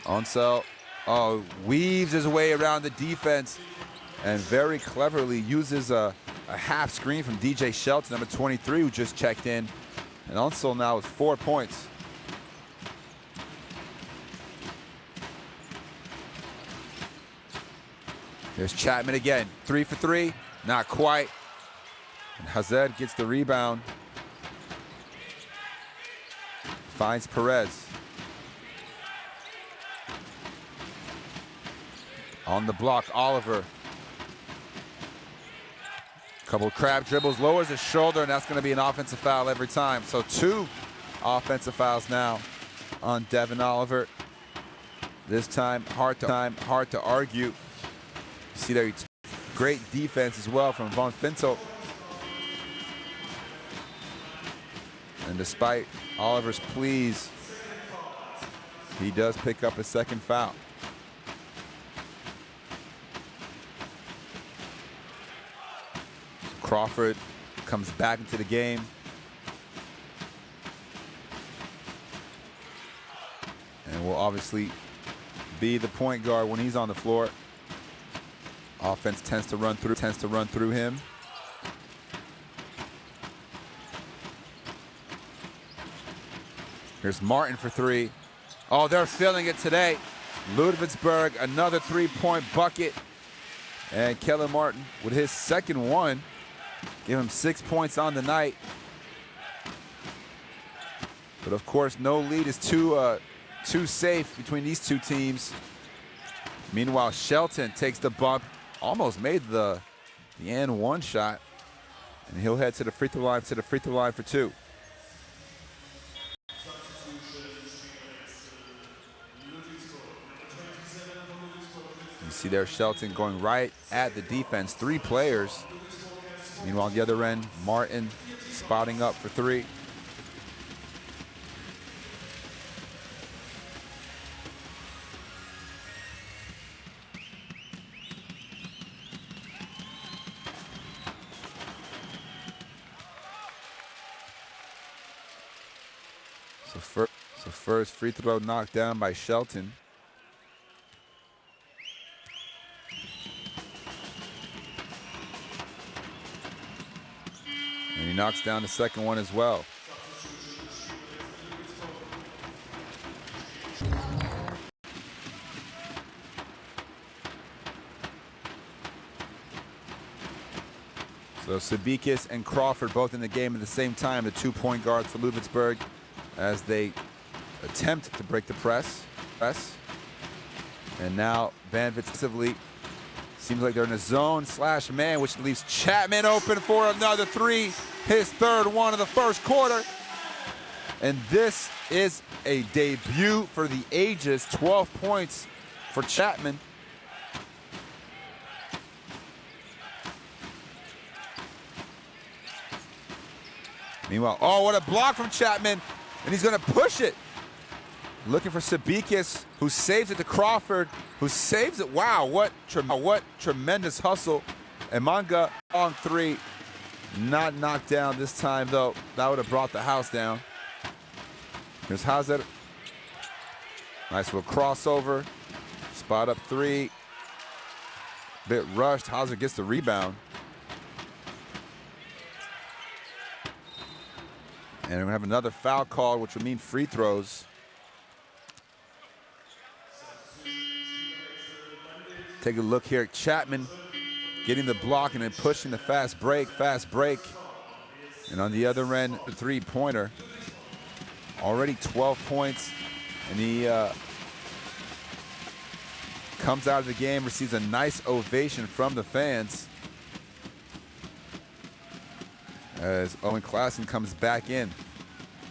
Onsel weaves his way around the defense and very cleverly uses a half screen from DJ Shelton, number 23, who just checked in. And Onsel now with 4 points. Here's Chapman again, 3 for 3, not quite. And Hazard gets the rebound. Finds Perez. On the block, Oliver. Couple crab dribbles, lowers his shoulder, and that's going to be an offensive foul every time. So 2 offensive fouls now on Devin Oliver. This time, hard to argue. You see there, great defense as well from Banvit. And despite Oliver's pleas, he does pick up a second foul. Crawford comes back into the game. And will obviously be the point guard when he's on the floor. Offense tends to run through him. Here's Martin for 3. Oh, they're feeling it today. Ludwigsburg, another 3-point bucket. And Kellen Martin with his second one. Give him 6 points on the night. But of course, no lead is too safe between these two teams. Meanwhile, Shelton takes the bump, almost made the and one shot, and he'll head to the free throw line for 2. You see there Shelton going right at the defense, 3 players. Meanwhile, on the other end, Martin spotting up for 3. So first free throw knocked down by Shelton. And he knocks down the second one as well. So Sabikis and Crawford both in the game at the same time, the 2-point guards for Ludwigsburg, as they attempt to break the press. And now Banvit seems like they're in a zone / man, which leaves Chapman open for another 3, his third one of the first quarter. And this is a debut for the ages, 12 points for Chapman. Meanwhile, oh, what a block from Chapman, and he's gonna push it. Looking for Sabikis, who saves it to Crawford, who saves it. Wow, what tremendous hustle. And Manga on 3, not knocked down this time though. That would have brought the house down. Here's Hazard. Nice little crossover. Spot up 3. Bit rushed. Hazard gets the rebound. And we're gonna have another foul call, which would mean free throws. Take a look here at Chapman getting the block and then pushing the fast break. And on the other end, the 3-pointer. Already 12 points, and he comes out of the game, receives a nice ovation from the fans as Owen Klassen comes back in.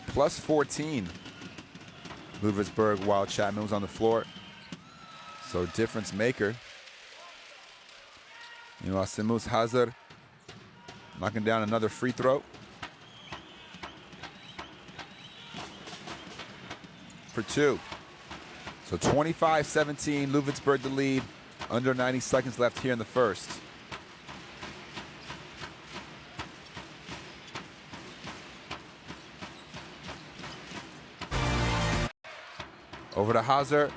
Plus 14, Ludwigsburg, while Chapman was on the floor. So difference maker. You know, Simus Hazard knocking down another free throw. For 2. So 25-17, Ludwigsburg the lead. Under 90 seconds left here in the first. Over to Hazard.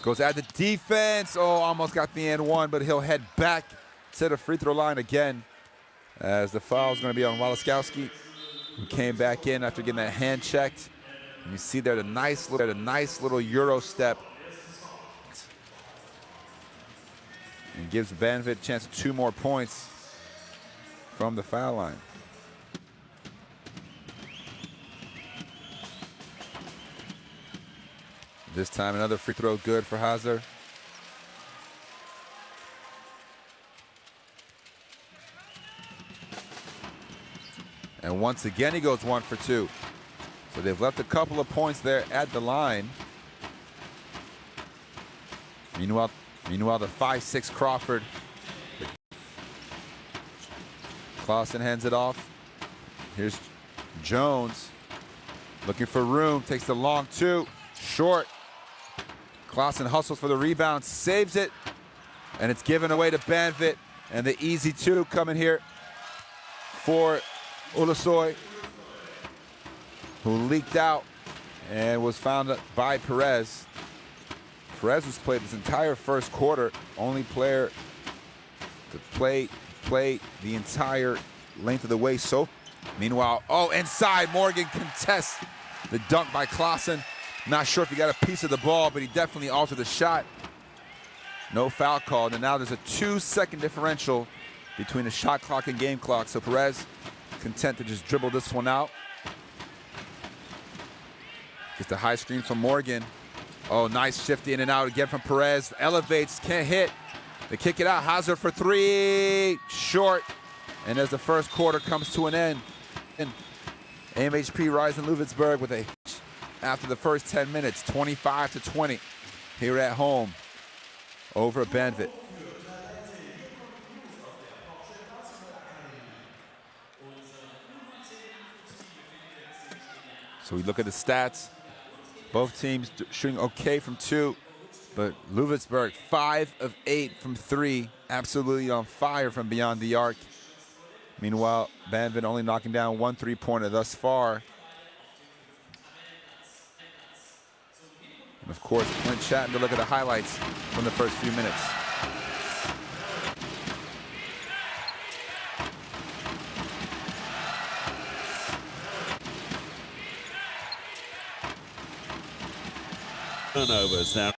Goes at the defense. Oh, almost got the and one, but he'll head back to the free throw line again, as the foul is going to be on Walaskowski, who came back in after getting that hand checked. And you see there the nice little Euro step. And gives Banvit a chance of 2 more points from the foul line. This time another free throw good for Hazard. And once again he goes 1 for 2. So they've left a couple of points there at the line. Meanwhile the 5'6" Crawford. Clausen hands it off. Here's Jones looking for room, takes the long 2, short. Clausen hustles for the rebound, saves it, and it's given away to Banvit. And the easy 2 coming here for Ulusoy, who leaked out and was found by Perez. Perez was played this entire first quarter, only player to play the entire length of the way. So, meanwhile, oh, inside, Morgan contests the dunk by Clausen. Not sure if he got a piece of the ball, but he definitely altered the shot. No foul called, and now there's a 2-second differential between the shot clock and game clock. So Perez content to just dribble this one out. Gets the high screen from Morgan. Oh, nice shift in and out again from Perez. Elevates, can't hit. They kick it out. Hazard for 3, short. And as the first quarter comes to an end, MHP RIESEN Ludwigsburg with a after the first 10 minutes, 25-20 here at home over at Banvit. So we look at the stats. Both teams shooting okay from 2, but Ludwigsburg 5 of 8 from 3, absolutely on fire from beyond the arc. Meanwhile, Banvit only knocking down 1 3-pointer thus far. And of course, Clint Chapman to look at the highlights from the first few minutes. Turnovers now.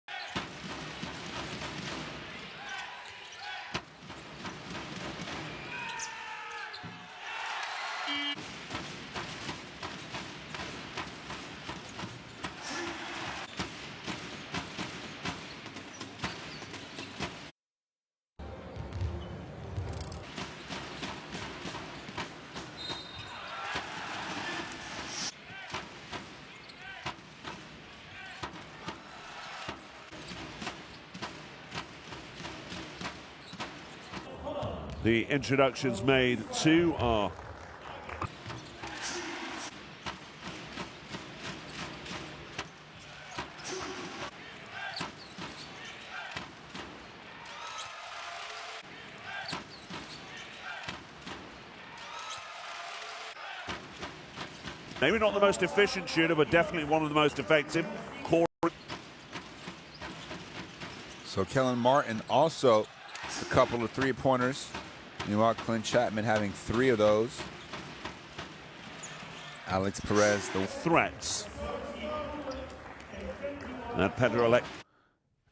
The introductions made to our maybe not the most efficient shooter, but definitely one of the most effective. So Kellen Martin also a couple of 3-pointers. Meanwhile, Clint Chapman having 3 of those. Alex Perez, the threats. And Pedro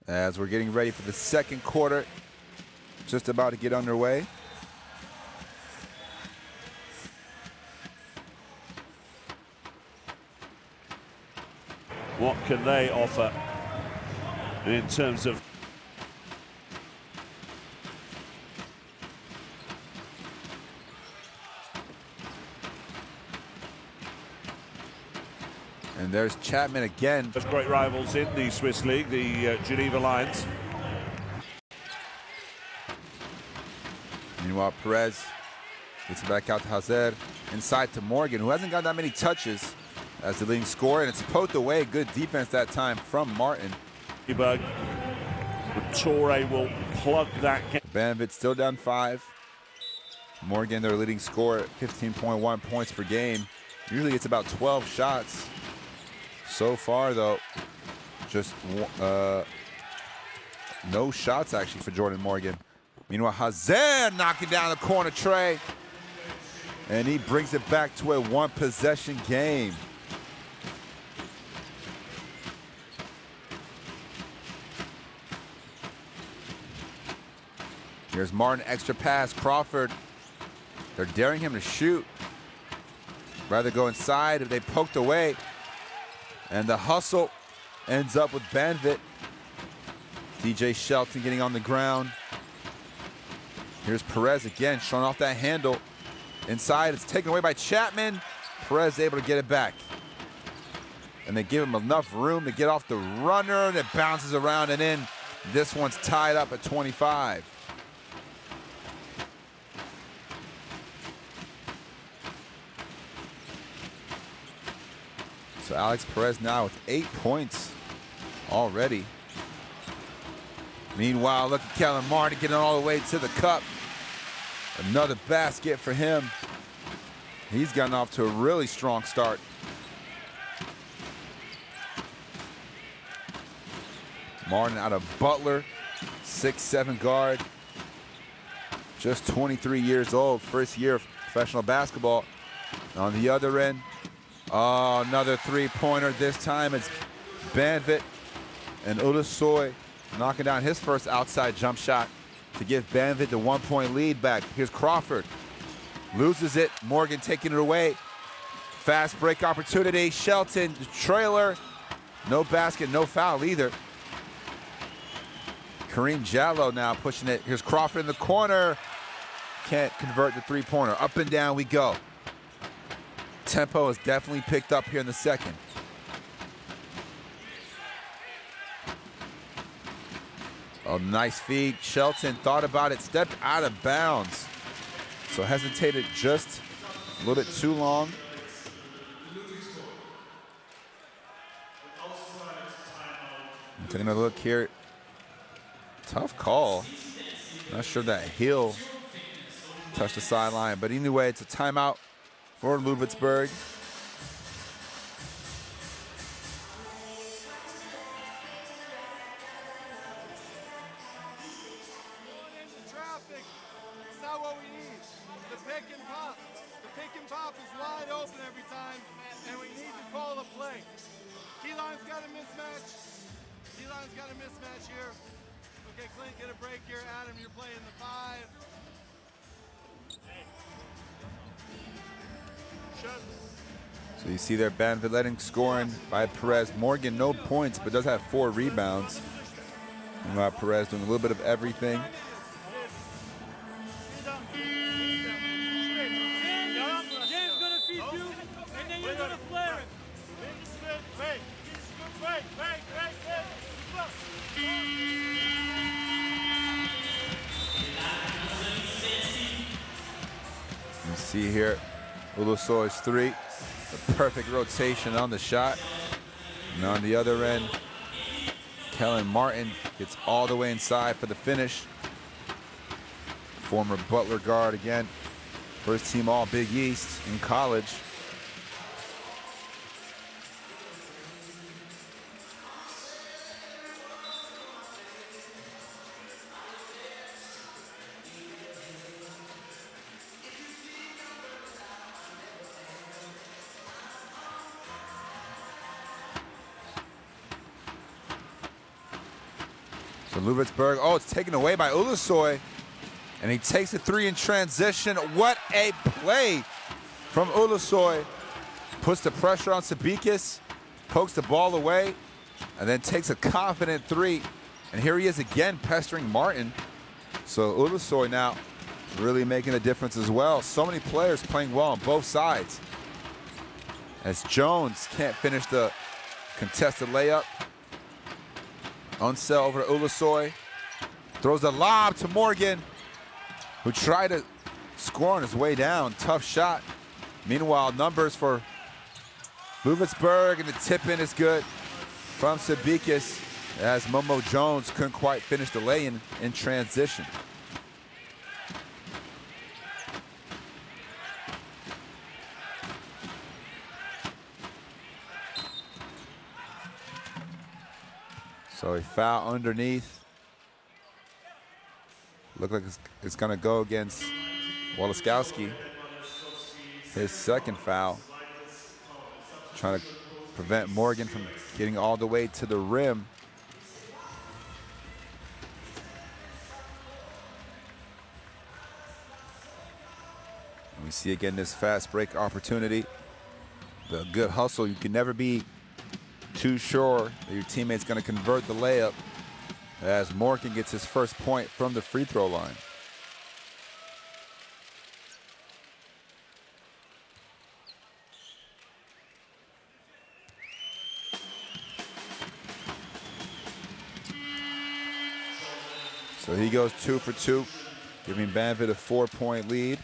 as we're getting ready for the second quarter, just about to get underway. What can they offer in terms of And there's Chapman again. There's great rivals in the Swiss League, the Geneva Lions. Meanwhile, Perez gets it back out to Hazard. Inside to Morgan, who hasn't got that many touches as the leading scorer, and it's poked away. Good defense that time from Martin. Torre will plug that. Banvit still down 5. Morgan, their leading scorer, 15.1 points per game. Usually it's about 12 shots. So far, though, just No shots, actually, for Jordan Morgan. Meanwhile, Hazer knocking down the corner tray. And he brings it back to a one-possession game. Here's Martin, extra pass, Crawford. They're daring him to shoot. Rather go inside, if they poked away. And the hustle ends up with Banvit. DJ Shelton getting on the ground. Here's Perez again, showing off that handle. Inside, it's taken away by Chapman. Perez able to get it back. And they give him enough room to get off the runner that bounces around and in. This one's tied up at 25. So Alex Perez now with 8 points already. Meanwhile, look at Kellen Martin getting all the way to the cup. Another basket for him. He's gotten off to a really strong start. Martin out of Butler, 6'7" guard. Just 23 years old, first year of professional basketball. On the other end, oh, another three-pointer. This time it's Banvit and Ulusoy knocking down his first outside jump shot to give Banvit the 1-point lead back. Here's Crawford. Loses it. Morgan taking it away. Fast break opportunity. Shelton, the trailer. No basket, no foul either. Kareem Jallow now pushing it. Here's Crawford in the corner. Can't convert the three-pointer. Up and down we go. Tempo is definitely picked up here in the second. Oh, nice feed. Shelton thought about it, stepped out of bounds. So hesitated just a little bit too long. Taking another look here. Tough call. Not sure that heel touched the sideline, but anyway, it's a timeout for Ludwigsburg. It's not what we need. The pick and pop. The pick and pop is wide open every time, and we need to call a play. Keyline's got a mismatch. Keyline's got a mismatch here. Okay, Clint, get a break here. Adam, you're playing the 5. So you see there, Banvit letting scoring by Perez. Morgan, no points, but does have 4 rebounds. Meanwhile, Perez doing a little bit of everything. You see here, Ulusoy's 3. A perfect rotation on the shot. And on the other end, Kellen Martin gets all the way inside for the finish. Former Butler guard again. First team all Big East in college. So Ludwigsburg, oh, it's taken away by Ulusoy. And he takes a 3 in transition. What a play from Ulusoy. Puts the pressure on Sabikis, pokes the ball away, and then takes a confident 3. And here he is again pestering Martin. So Ulusoy now really making a difference as well. So many players playing well on both sides. As Jones can't finish the contested layup. Unsell over to Ulusoy. Throws a lob to Morgan, who tried to score on his way down. Tough shot. Meanwhile, numbers for Ludwigsburg, and the tip-in is good from Sabikis, as Momo Jones couldn't quite finish the lay-in in transition. So a foul underneath. Look like it's going to go against Walaskowski. His second foul. Trying to prevent Morgan from getting all the way to the rim. And we see again this fast break opportunity. The good hustle. You can never be too sure that your teammate's going to convert the layup, as Morgan gets his first point from the free throw line. So he goes 2 for 2, giving Banvit a 4-point lead.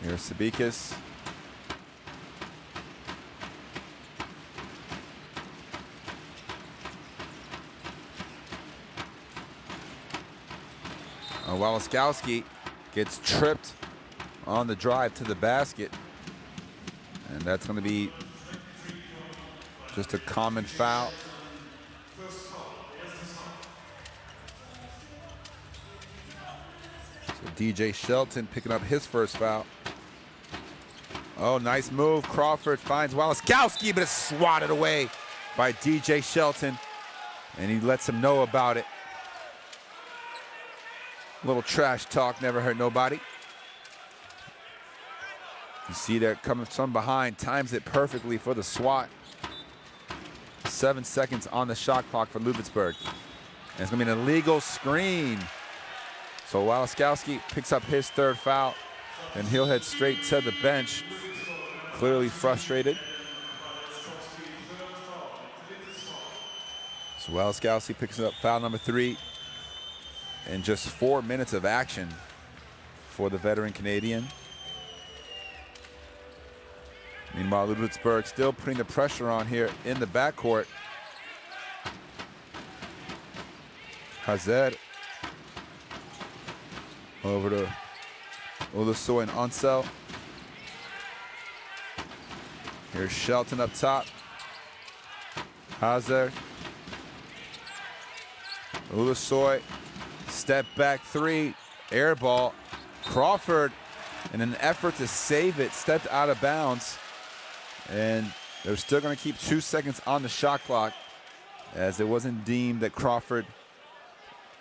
Here's Sabikis. Walaskowski gets tripped on the drive to the basket. And that's going to be just a common foul. So DJ Shelton picking up his first foul. Oh, nice move. Crawford finds Walaskowski, but it's swatted away by DJ Shelton. And he lets him know about it. A little trash talk never hurt nobody. You see that coming from behind, times it perfectly for the swat. 7 seconds on the shot clock for Ludwigsburg. And it's going to be an illegal screen. So Walaskowski picks up his third foul, and he'll head straight to the bench, clearly frustrated. So Walaskowski picks up foul number 3 in just 4 minutes of action for the veteran Canadian. Meanwhile, Ludwigsburg still putting the pressure on here in the backcourt. Hazer over to Olusoy and Ansel. Here's Shelton up top. Hazer. Olusoy. Step back 3. Air ball. Crawford, in an effort to save it, stepped out of bounds. And they're still going to keep 2 seconds on the shot clock, as it wasn't deemed that Crawford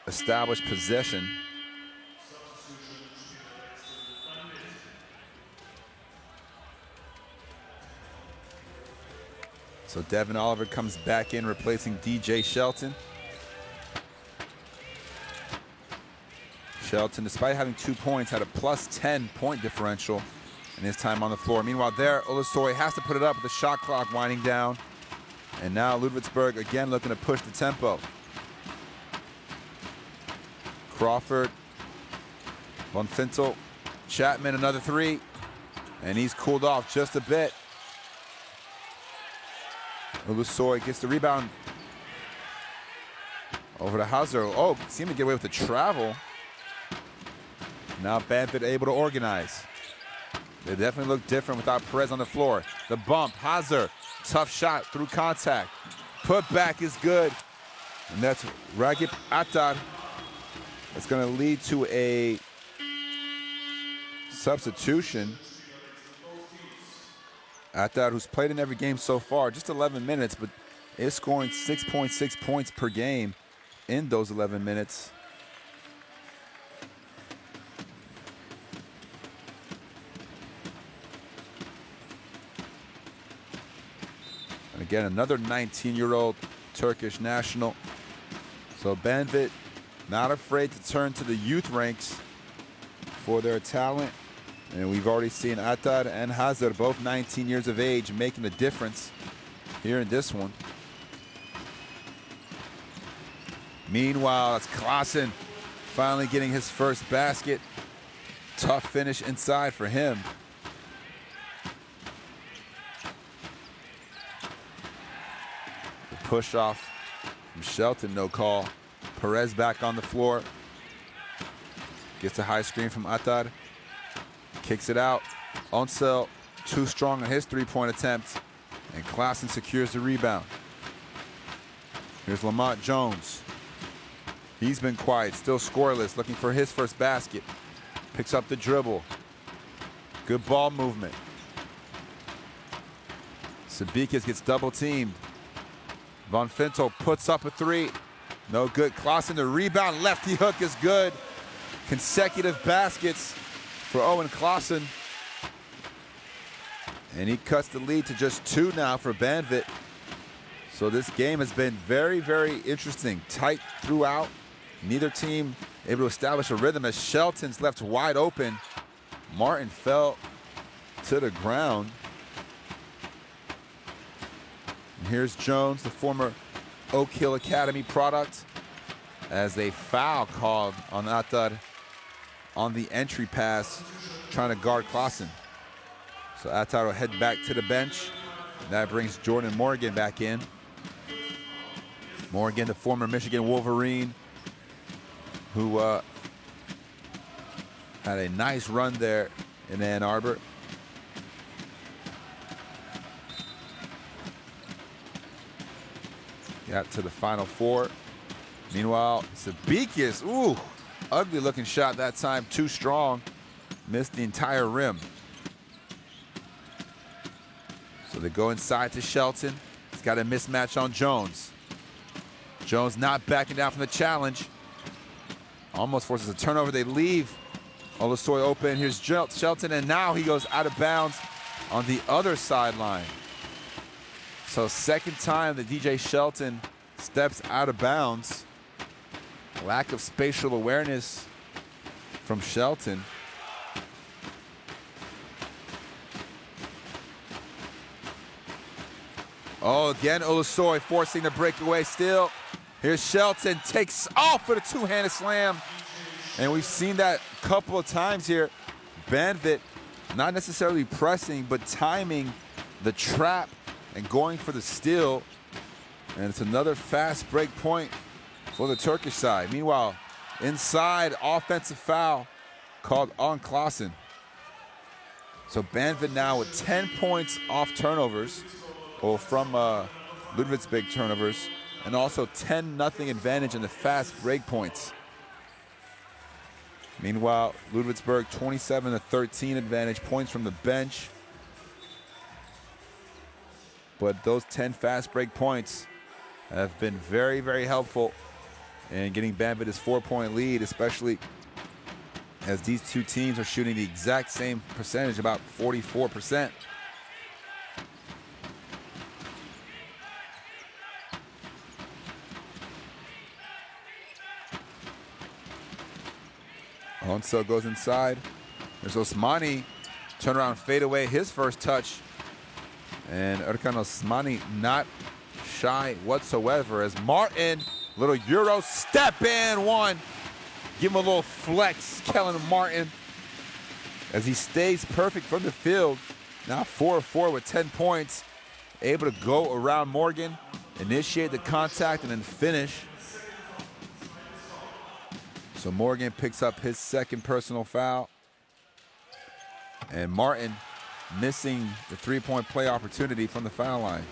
established possession. So Devin Oliver comes back in, replacing DJ Shelton. Shelton, despite having 2 points, had a +10 point differential in his time on the floor. Meanwhile, there, Olusoy has to put it up with the shot clock winding down. And now Ludwigsburg again looking to push the tempo. Crawford, Von Fintel, Chapman, another 3. And he's cooled off just a bit. Olusoy gets the rebound over to Hazer. Oh, seemed to get away with the travel. Now Banvit able to organize. They definitely look different without Perez on the floor. The bump, Hazer, tough shot through contact. Put back is good. And that's Ragip Attar. It's going to lead to a substitution. Attar, who's played in every game so far, just 11 minutes, but is scoring 6.6 points per game in those 11 minutes. And again, another 19-year-old Turkish national. So Banvit not afraid to turn to the youth ranks for their talent. And we've already seen Attar and Hazer, both 19 years of age, making the difference here in this one. Meanwhile, it's Klaassen finally getting his first basket. Tough finish inside for him. The push off from Shelton, no call. Perez back on the floor. Gets a high screen from Attar. Kicks it out. Unseld too strong on his three-point attempt, and Klaassen secures the rebound. Here's Lamont Jones. He's been quiet, still scoreless, looking for his first basket. Picks up the dribble. Good ball movement. Sabikis gets double teamed. Von Fintel puts up a three. No good. Klaassen, the rebound, lefty hook is good. Consecutive baskets for Owen Klaassen. And he cuts the lead to just 2 now for Banvit. So this game has been very, very interesting. Tight throughout. Neither team able to establish a rhythm as Shelton's left wide open. Martin fell to the ground. And here's Jones, the former Oak Hill Academy product, as a foul called on Attar on the entry pass, trying to guard Klaassen. So Attar will head back to the bench. That brings Jordan Morgan back in. Morgan, the former Michigan Wolverine, who had a nice run there in Ann Arbor. Got to the Final Four. Meanwhile, Sabikis, ooh, ugly looking shot that time, too strong. Missed the entire rim. So they go inside to Shelton. He's got a mismatch on Jones. Jones not backing down from the challenge. Almost forces a turnover. They leave Olusoy open. Here's Shelton, and now he goes out of bounds on the other sideline. So second time that DJ Shelton steps out of bounds. Lack of spatial awareness from Shelton. Oh, again, Olusoy forcing the breakaway still. Here's Shelton, takes off with a two-handed slam. And we've seen that a couple of times here. Banvit not necessarily pressing, but timing the trap and going for the steal. And it's another fast break point for the Turkish side. Meanwhile, inside, offensive foul called on Klaassen. So Banvit now with 10 points off turnovers, or from Ludwigsburg turnovers, and also 10-0 advantage in the fast break points. Meanwhile, Ludwigsburg 27-13 advantage, points from the bench. But those 10 fast break points have been very, very helpful in getting Banvit his 4-point lead, especially as these two teams are shooting the exact same percentage, about 44%. Onso goes inside. There's Osmani, turnaround fadeaway, his first touch. And Erkan Osmani not shy whatsoever as Martin, little Euro step in one. Give him a little flex, Kellen Martin, as he stays perfect from the field. Now 4-4 with 10 points. Able to go around Morgan, initiate the contact, and then finish. So Morgan picks up his second personal foul. And Martin missing the three-point play opportunity from the foul line.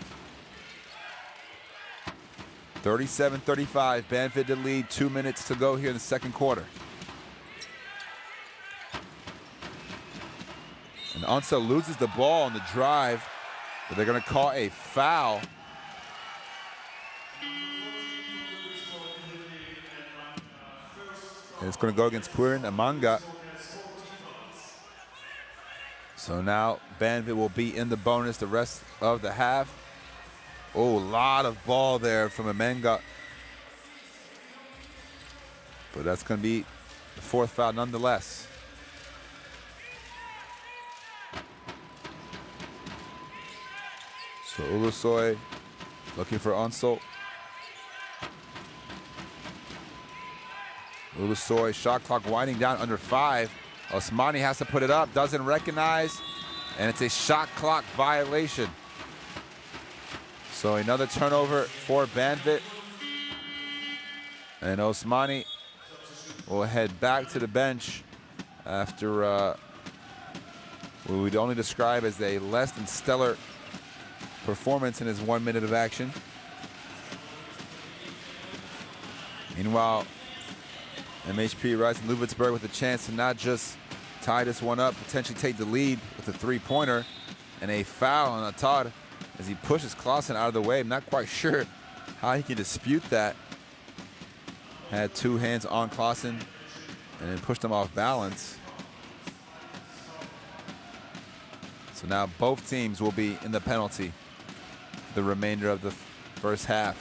37-35, Banvit to lead, 2 minutes to go here in the second quarter. And Unsa loses the ball on the drive, but they're gonna call a foul. And it's gonna go against Quirin Amanga. So now Banvit will be in the bonus the rest of the half. Oh, a lot of ball there from Amanga. But that's gonna be the fourth foul nonetheless. So Olusoy looking for Unsol. Olusoy, shot clock winding down under 5. Osmani has to put it up, doesn't recognize, and it's a shot clock violation. So another turnover for Banvit. And Osmani will head back to the bench after what we'd only describe as a less than stellar performance in his 1 minute of action. Meanwhile, MHP RIESEN Ludwigsburg with a chance to not just tie this one up, potentially take the lead with a three-pointer, and a foul on Attard as he pushes Clausen out of the way. I'm not quite sure how he can dispute that. Had two hands on Clausen and then pushed him off balance. So now both teams will be in the penalty the remainder of the first half.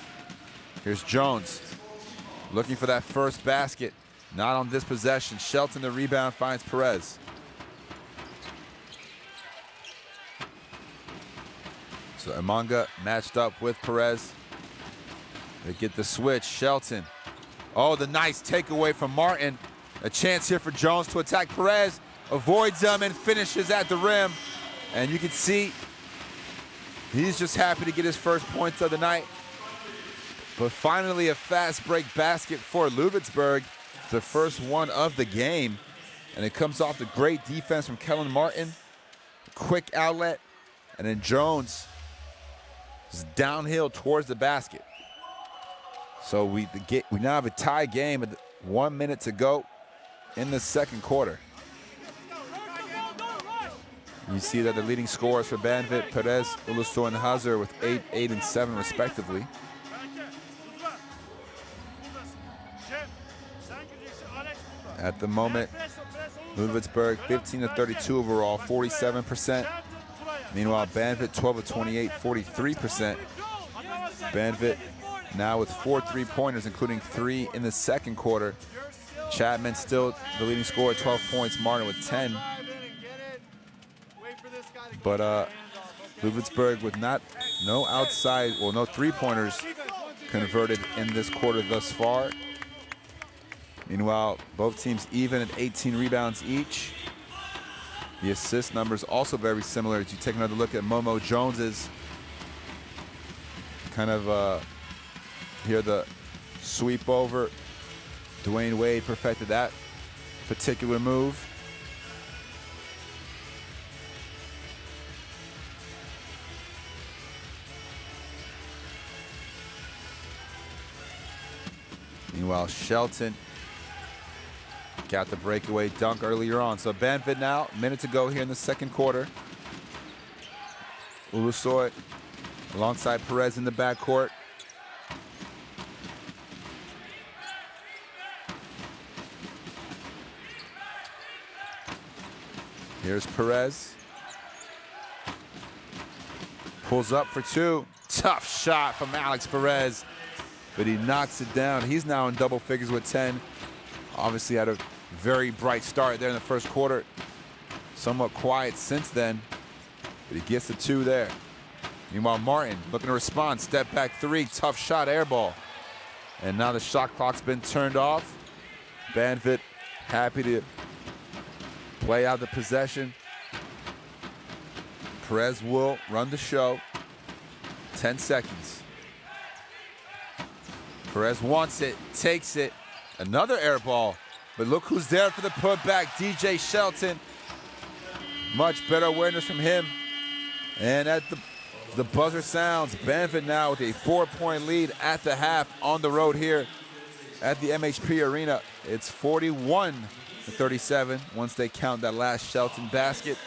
Here's Jones looking for that first basket. Not on this possession. Shelton the rebound, finds Perez. So Amanga matched up with Perez. They get the switch. Shelton. Oh, the nice takeaway from Martin. A chance here for Jones to attack Perez. Avoids him and finishes at the rim. And you can see he's just happy to get his first points of the night. But finally a fast break basket for Ludwigsburg. The first one of the game. And it comes off the great defense from Kellen Martin. Quick outlet. And then Jones is downhill towards the basket. So we now have a tie game with 1 minute to go in the second quarter. You see that the leading scorers for Banvit, Perez, Ulusoy, and Hazard with 8, 8, and 7 respectively. At the moment, Ludwigsburg 15 of 32 overall, 47%. Meanwhile, Banvit 12 of 28, 43%. Banvit now with 4 3-pointers, including 3 in the second quarter. Chapman still the leading scorer, 12 points. Martin with 10. But Ludwigsburg with no outside, well, no 3-pointers converted in this quarter thus far. Meanwhile, both teams even at 18 rebounds each. The assist numbers also very similar. As you take another look at Momo Jones's, kind of here the sweep over. Dwayne Wade perfected that particular move. Meanwhile, Shelton got the breakaway dunk earlier on. So Banvit now, a minute to go here in the second quarter. Ulusoy alongside Perez in the backcourt. Here's Perez. Pulls up for two. Tough shot from Alex Perez, but he knocks it down. He's now in double figures with 10. Obviously had a very bright start there in the first quarter. Somewhat quiet since then, but he gets the 2 there. Meanwhile, Martin looking to respond. Step back 3, tough shot, air ball. And now the shot clock's been turned off. Banvit happy to play out the possession. Perez will run the show. 10 seconds. Perez wants it, takes it. Another air ball. But look who's there for the putback, DJ Shelton. Much better awareness from him. And at the buzzer sounds, Banvit now with a 4-point lead at the half on the road here at the MHP Arena. It's 41-37 once they count that last Shelton basket.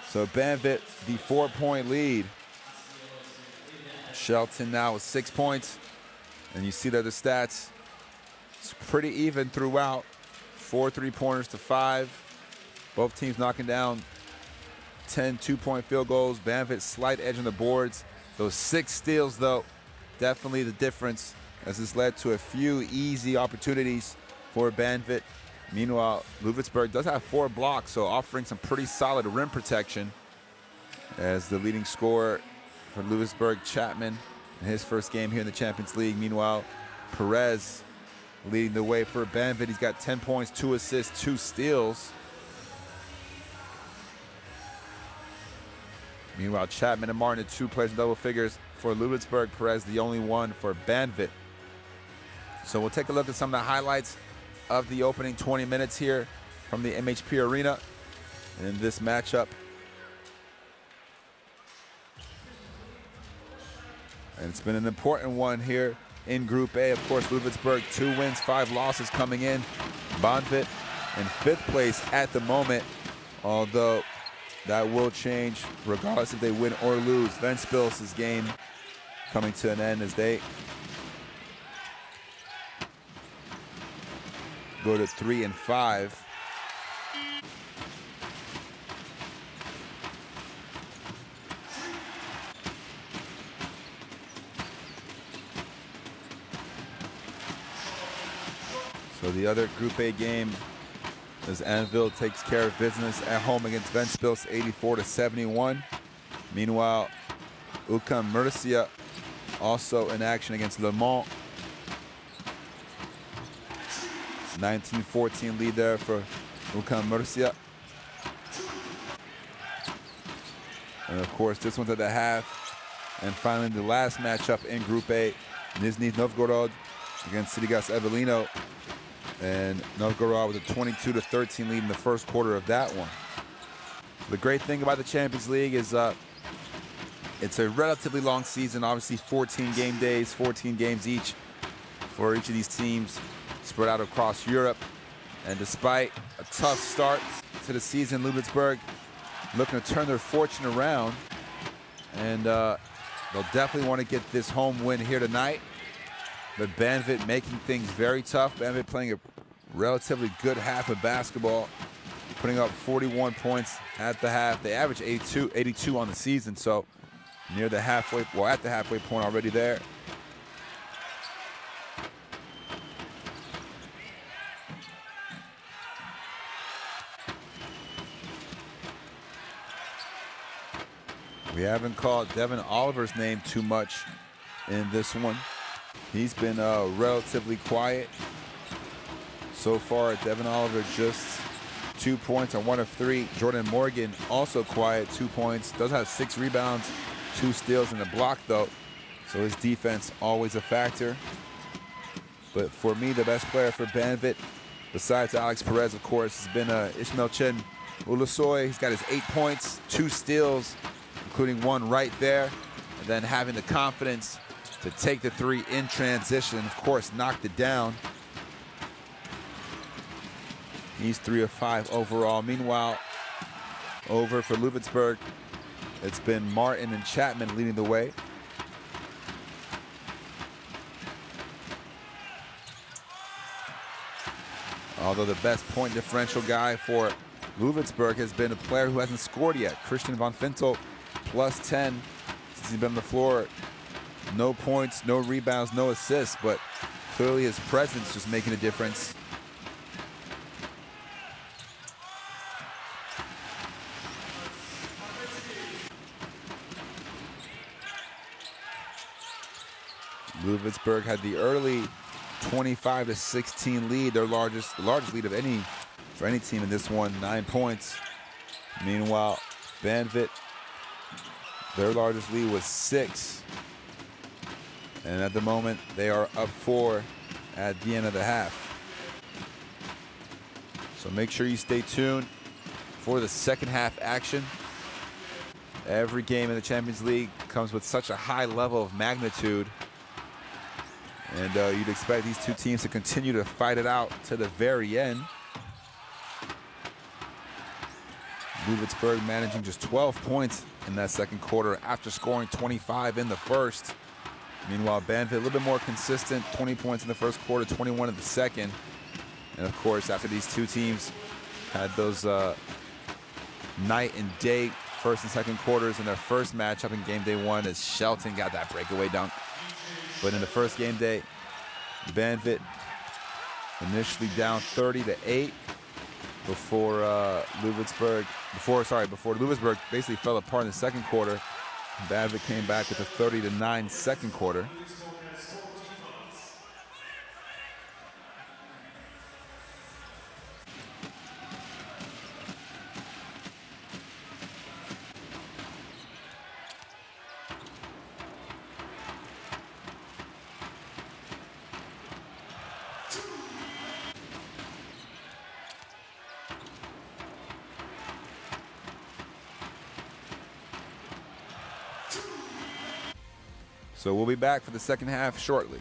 So Banvit, the 4-point lead. Shelton now with 6 points. And you see that the stats, it's pretty even throughout. 4 3-pointers to 5. Both teams knocking down 10 2-point field goals. Banvit slight edge on the boards. Those 6 steals, though, definitely the difference, as this led to a few easy opportunities for Banvit. Meanwhile, Ludwigsburg does have 4 blocks, so offering some pretty solid rim protection, as the leading scorer for Ludwigsburg, Chapman, in his first game here in the Champions League. Meanwhile, Perez leading the way for Banvit. He's got 10 points, 2 assists, 2 steals. Meanwhile, Chapman and Martin, 2 players in double figures for Ludwigsburg. Perez, the only one for Banvit. So we'll take a look at some of the highlights of the opening 20 minutes here from the MHP Arena. in this matchup. And it's been an important one here in Group A. Of course, Ludwigsburg, 2 wins, 5 losses coming in. Banvit in 5th place at the moment, although that will change regardless if they win or lose. Ventspils' game coming to an end as they go to 3 and 5. So the other Group A game as Anvil takes care of business at home against Ventspils 84-71. Meanwhile, UCAM Murcia also in action against Le Mans. 19-14 lead there for UCAM Murcia. And of course, this one's at the half. And finally, the last matchup in Group A, Nizhny Novgorod against Citygas Evelino. And Novgorod with a 22-13 lead in the first quarter of that one. The great thing about the Champions League is it's a relatively long season, obviously 14 game days, 14 games each for each of these teams spread out across Europe. And despite a tough start to the season, Ludwigsburg looking to turn their fortune around. And they'll definitely want to get this home win here tonight. But Banvit making things very tough. Banvit playing a relatively good half of basketball, putting up 41 points at the half. They average 82 on the season, so near the halfway, well, at the halfway point already there. We haven't called Devin Oliver's name too much in this one. He's been relatively quiet so far. Devin Oliver just 2 points on 1 of 3. Jordan Morgan also quiet, 2 points. Does have 6 rebounds, 2 steals and a block though. So his defense always a factor. But for me, the best player for Banvit, besides Alex Perez, of course, has been Ismail Chen Ulusoy. He's got his 8 points, 2 steals, including 1 right there. And then having the confidence to take the 3 in transition, of course, knocked it down. He's 3 of 5 overall. Meanwhile, over for Ludwigsburg, it's been Martin and Chapman leading the way. Although the best point differential guy for Ludwigsburg has been a player who hasn't scored yet, Christian Van Fintel, plus 10 since he's been on the floor. No points, no rebounds, no assists, but clearly his presence just making a difference. Ludwigsburg had the early 25-16 lead, their largest lead of for any team in this one, 9 points. Meanwhile, Banvit, their largest lead was 6. And at the moment, they are up 4 at the end of the half. So make sure you stay tuned for the second half action. Every game in the Champions League comes with such a high level of magnitude. And you'd expect these two teams to continue to fight it out to the very end. Ludwigsburg managing just 12 points in that second quarter after scoring 25 in the first. Meanwhile, Banvit a little bit more consistent, 20 points in the first quarter, 21 in the second. And of course, after these two teams had those night and day first and second quarters in their first matchup in game day 1 as Shelton got that breakaway dunk. But in the first game day, Banvit initially down 30-8 before Ludwigsburg basically fell apart in the second quarter. Banvit came back with a 30-9 second quarter. So we'll be back for the second half shortly.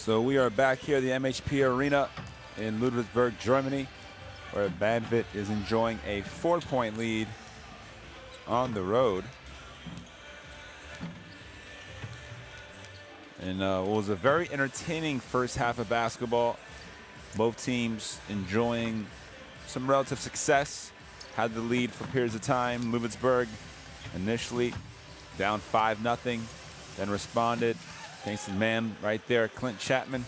So we are back here at the MHP Arena in Ludwigsburg, Germany, where Banvit is enjoying a 4-point lead on the road. And it was a very entertaining first half of basketball. Both teams enjoying some relative success. Had the lead for periods of time. Ludwigsburg initially down 5-0, then responded. Thanks to the man right there, Clint Chapman,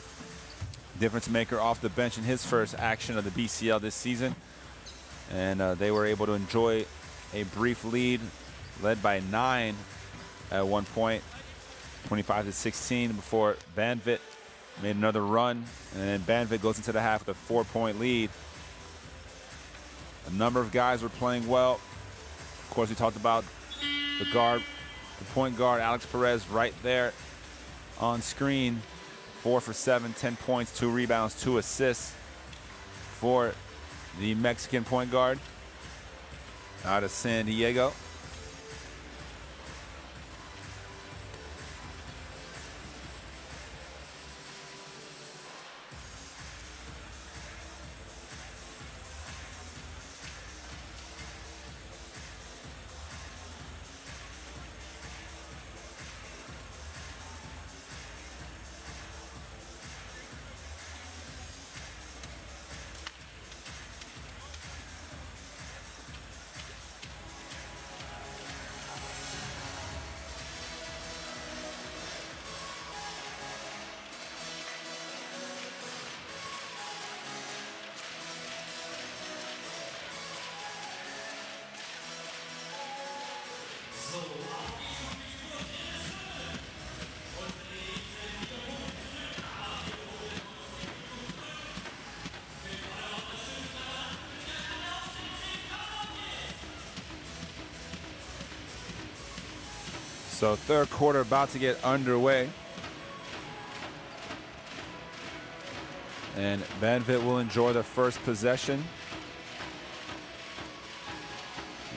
difference maker off the bench in his first action of the BCL this season. And they were able to enjoy a brief lead, led by 9 at one point, 25-16, before Banvit made another run. And then Banvit goes into the half with a 4-point lead. A number of guys were playing well. Of course, we talked about the point guard, Alex Perez, right there on screen. 4 for 7, 10 points, 2 rebounds, 2 assists for the Mexican point guard out of San Diego. So third quarter about to get underway. And Banvit will enjoy the first possession.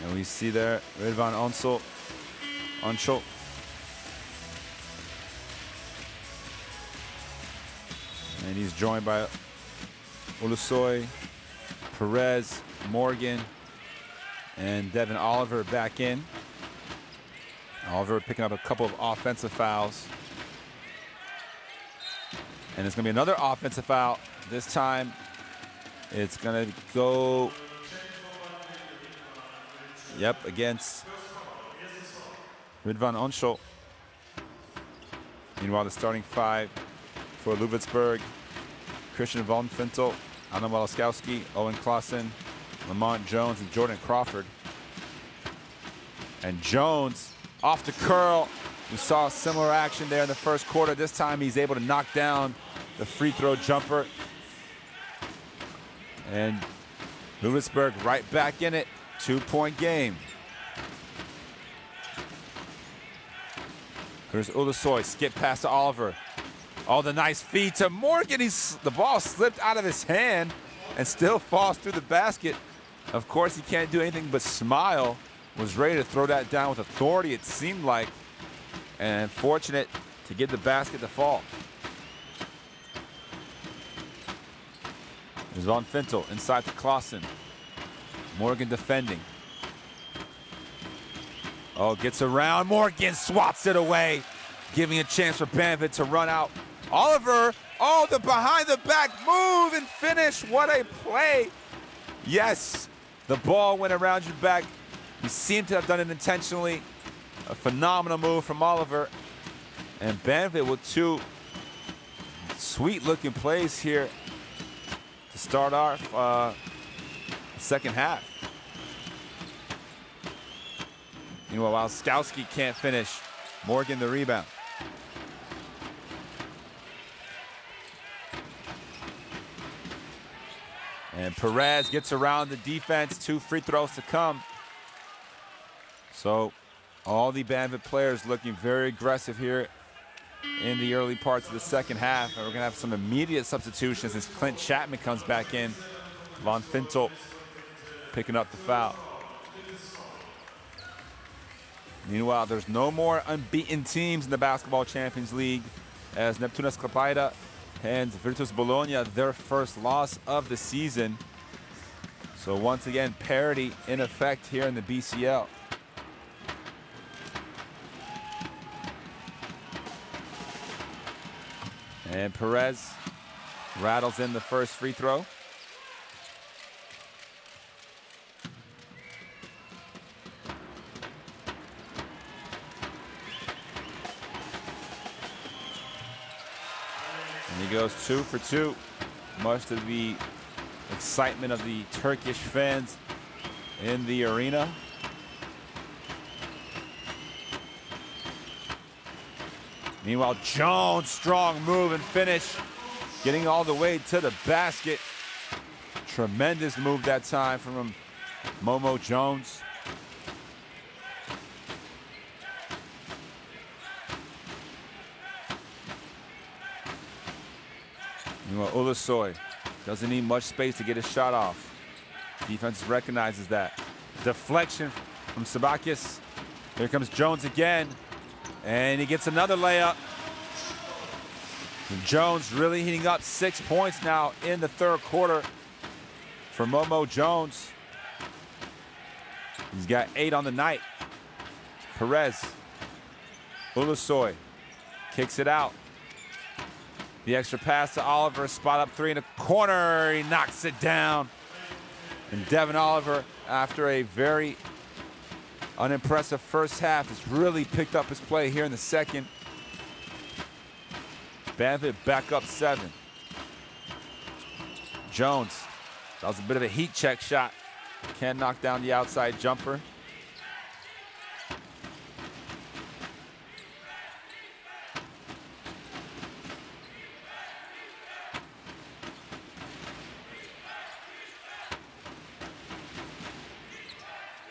And we see there Ridvan Onshul. And he's joined by Ulusoy, Perez, Morgan, and Devin Oliver back in. Oliver picking up a couple of offensive fouls. And it's going to be another offensive foul. This time, it's going to go, against Ridvan Onshul. Meanwhile, the starting 5 for Ludwigsburg: Christian Von Fintel, Anna Walaskowski, Owen Clausen, Lamont Jones, and Jordan Crawford. And Jones off the curl. We saw similar action there in the first quarter. This time he's able to knock down the free throw jumper. And Ludwigsburg right back in it. 2-point game. There's Ulusoy, skip pass to Oliver. Oh, the nice feed to Morgan. The ball slipped out of his hand and still falls through the basket. Of course, he can't do anything but smile. Was ready to throw that down with authority, it seemed like, and fortunate to get the basket to fall. There's Von Fintel inside to Clausen. Morgan defending. Oh, gets around. Morgan swats it away, giving a chance for Banvit to run out. Oliver, oh, the behind the back move and finish. What a play. Yes, the ball went around your back. He seemed to have done it intentionally. A phenomenal move from Oliver. And Banvit with 2 sweet-looking plays here to start off the second half. Meanwhile, Walaskowski can't finish. Morgan the rebound. And Perez gets around the defense. 2 free throws to come. So all the Banvit players looking very aggressive here in the early parts of the second half. And we're going to have some immediate substitutions as Clint Chapman comes back in. Von Fintel picking up the foul. Meanwhile, there's no more unbeaten teams in the Basketball Champions League as Neptunas Klaipėda hands Virtus Bologna their first loss of the season. So once again, parity in effect here in the BCL. And Perez rattles in the first free throw. And he goes 2 for 2, much to the excitement of the Turkish fans in the arena. Meanwhile, Jones, strong move and finish, getting all the way to the basket. Tremendous move that time from Momo Jones. Meanwhile, Ulusoy doesn't need much space to get his shot off. Defense recognizes that. Deflection from Sabakis. Here comes Jones again. And he gets another layup. And Jones really heating up, 6 points now in the third quarter for Momo Jones. He's got 8 on the night. Perez. Ulusoy kicks it out. The extra pass to Oliver, spot up 3 in the corner. He knocks it down. And Devin Oliver, after a very unimpressive first half, has really picked up his play here in the second. Banvit back up 7. Jones, that was a bit of a heat check shot. Can't knock down the outside jumper.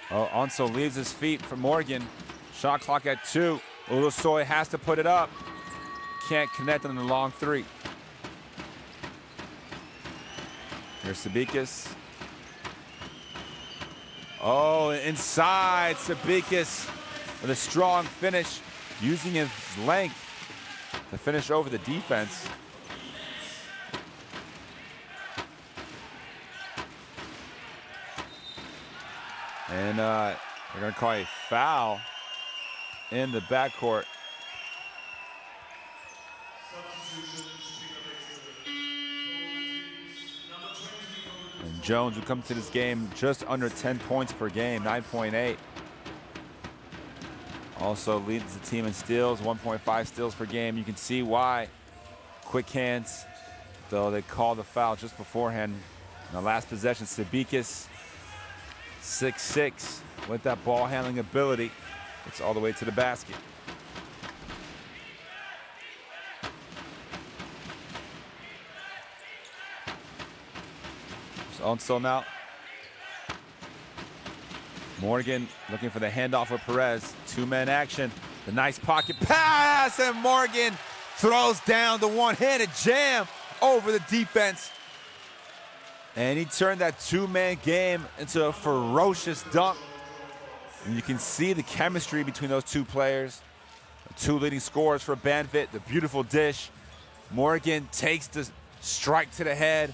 Oh, Onso leaves his feet for Morgan. Shot clock at 2. Ulusoy has to put it up. Can't connect on the long 3. Here's Sabikis. Oh, inside. Sabikis with a strong finish, using his length to finish over the defense. And they're going to call a foul in the backcourt. And Jones, who comes to this game just under 10 points per game, 9.8. Also leads the team in steals, 1.5 steals per game. You can see why. Quick hands, though they called the foul just beforehand. In the last possession, Sabikis, 6'6", with that ball handling ability. It's all the way to the basket. Onso now. Morgan looking for the handoff with Perez. 2-man action. The nice pocket pass, and Morgan throws down the one-handed jam over the defense. And he turned that 2-man game into a ferocious dunk. And you can see the chemistry between those two players. The 2 leading scorers for Banvit. The beautiful dish. Morgan takes the strike to the head,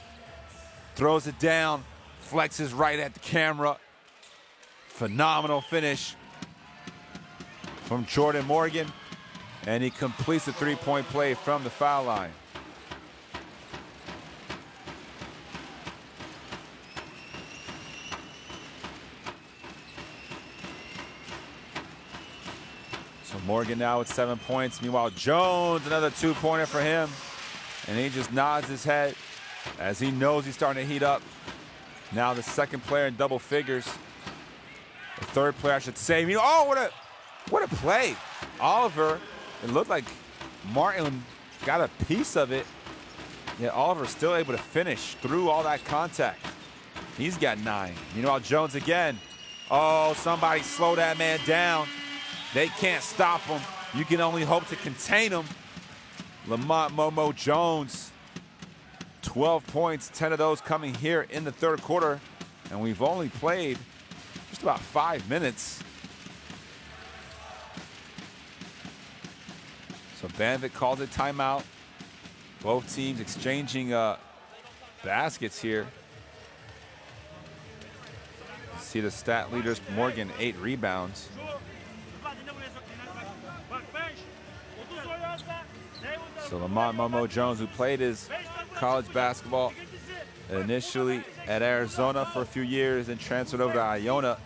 throws it down, flexes right at the camera. Phenomenal finish from Jordan Morgan. And he completes the 3-point play from the foul line. So Morgan now with 7 points. Meanwhile, Jones, another 2-pointer for him. And he just nods his head as he knows he's starting to heat up. Now the second player in double figures. The third player, I should say. Oh, what a play. Oliver, it looked like Martin got a piece of it. Yet Oliver still able to finish through all that contact. He's got 9. Meanwhile, Jones again. Oh, somebody slow that man down. They can't stop him. You can only hope to contain him. Lamont Momo Jones, 12 points, 10 of those coming here in the third quarter. And we've only played just about 5 minutes. So Banvit calls it timeout. Both teams exchanging baskets here. See the stat leaders, Morgan, 8 rebounds. So Lamont Momo Jones, who played his college basketball initially at Arizona for a few years and transferred over to Iona.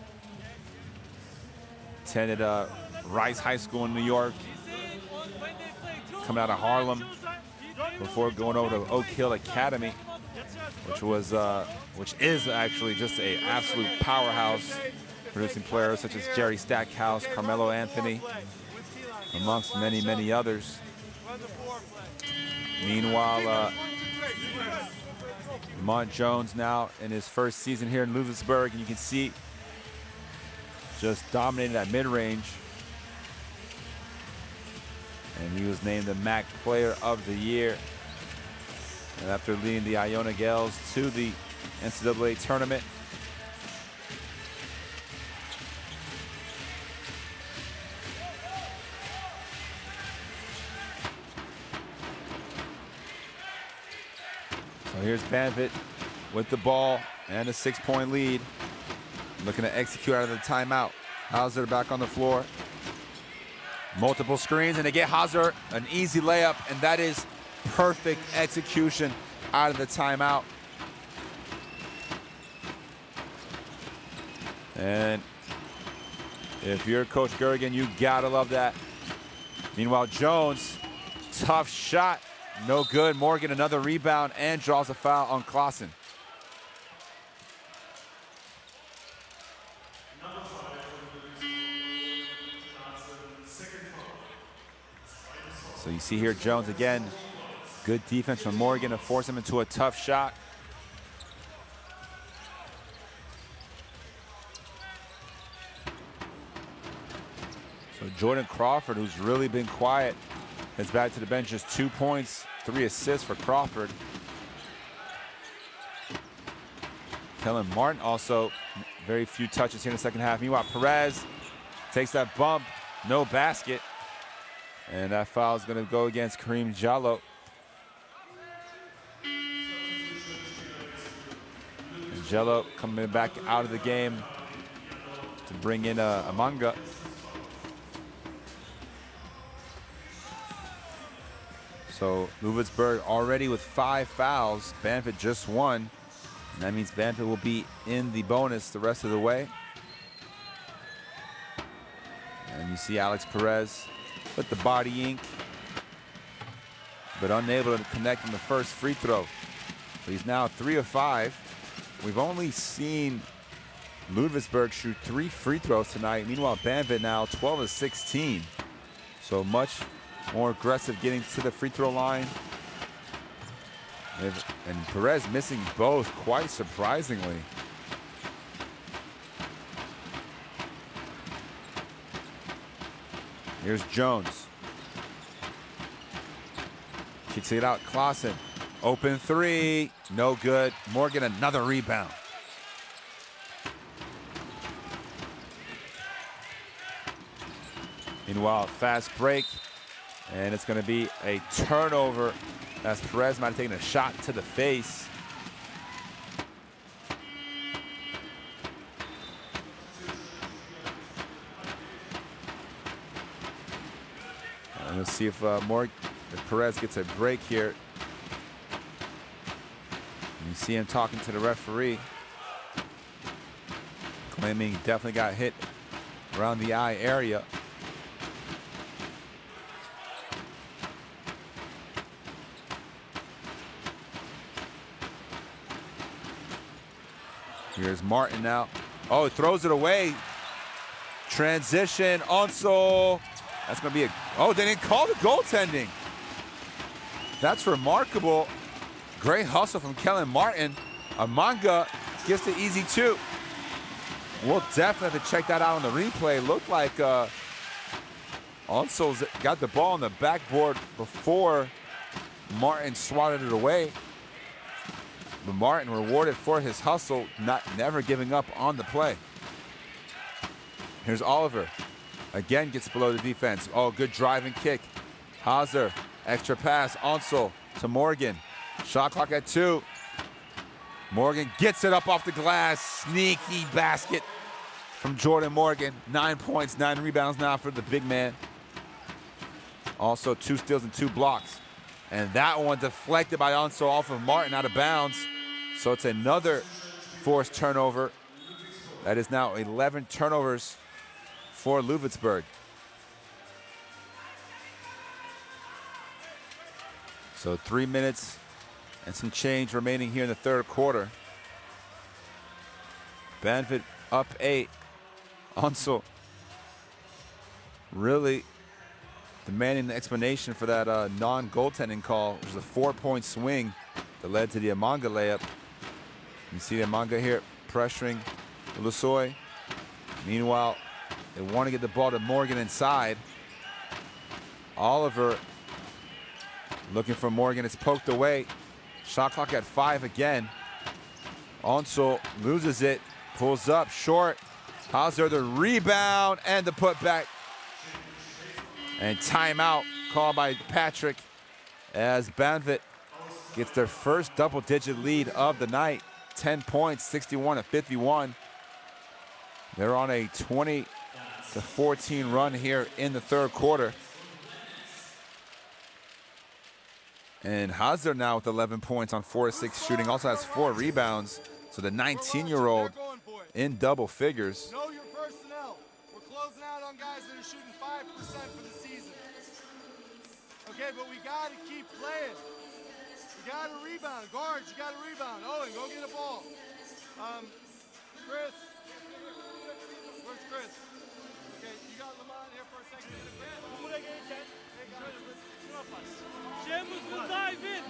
Attended Rice High School in New York, coming out of Harlem before going over to Oak Hill Academy, which is actually just an absolute powerhouse, producing players such as Jerry Stackhouse, Carmelo Anthony, amongst many, many others. Meanwhile, Lamont Jones now in his first season here in Ludwigsburg, and you can see just dominating that mid-range. And he was named the MAC Player of the Year. And after leading the Iona Gales to the NCAA tournament. So here's Banvit with the ball and a 6-point lead. Looking to execute out of the timeout. Hauser back on the floor. Multiple screens, and they get Hauser an easy layup, and that is perfect execution out of the timeout. And if you're Coach Gergen, you gotta love that. Meanwhile, Jones, tough shot, no good. Morgan, another rebound, and draws a foul on Clausen. So you see here Jones again, good defense from Morgan to force him into a tough shot. So Jordan Crawford, who's really been quiet, heads back to the bench, just 2 points, 3 assists for Crawford. Kellen Martin also, very few touches here in the second half. Meanwhile, Perez takes that bump, no basket. And that foul is going to go against Kareem Jallo. And Jallo coming back out of the game to bring in Amanga. So Ludwigsburg already with 5 fouls. Banvit just 1. And that means Banvit will be in the bonus the rest of the way. And you see Alex Perez with the body ink, but unable to connect on the first free throw. So he's now 3 of 5. We've only seen Ludwigsburg shoot 3 free throws tonight. Meanwhile, Banvit now 12 of 16. So much more aggressive getting to the free throw line. And Perez missing both, quite surprisingly. Here's Jones. Kicks it out, Clausen. Open 3, no good. Morgan, another rebound. Meanwhile, fast break, and it's going to be a turnover as Perez might have taken a shot to the face. Let's see if Perez gets a break here. You see him talking to the referee, claiming he definitely got hit around the eye area. Here's Martin now. Oh, he throws it away. Transition, Onsol. That's going to be a, oh, they didn't call the goaltending. That's remarkable. Great hustle from Kellen Martin. Amanga gets the easy 2. We'll definitely have to check that out on the replay. Looked like Onsol's got the ball on the backboard before Martin swatted it away. But Martin rewarded for his hustle, never giving up on the play. Here's Oliver. Again gets below the defense. Oh, good driving kick. Hauser, extra pass, Onsol. to Morgan. Shot clock at 2. Morgan gets it up off the glass. Sneaky basket from Jordan Morgan. 9 points, 9 rebounds now for the big man. Also 2 steals and 2 blocks. And that one deflected by Onso off of Martin out of bounds. So it's another forced turnover. That is now 11 turnovers for Ludwigsburg. So 3 minutes and some change remaining here in the third quarter. Banvit up 8. Onso really demanding the explanation for that non-goaltending call, which was a 4-point swing that led to the Amanga layup. You see the Amanga here pressuring Ulusoy. Meanwhile, they want to get the ball to Morgan inside. Oliver looking for Morgan. It's poked away. Shot clock at 5 again. Onso loses it, pulls up short. Hauser the rebound and the putback. And timeout called by Patrick as Banvit gets their first double-digit lead of the night. 10 points, 61-51. They're on a 20-14 run here in the third quarter. And Hauser now with 11 points on 4-6 shooting, also has 4 rebounds. So the 19-year-old in double figures. Know your personnel. We're closing out on guys that are shooting 5% for the season. Okay, but we got to keep playing. We got to rebound. Guards, you got to rebound. Owen, go get a ball. Chris. Where's Chris? Okay, you got Lamont here for a second. Buraya gelirken şöyle şuna bas. Şeyimiz burada Vin.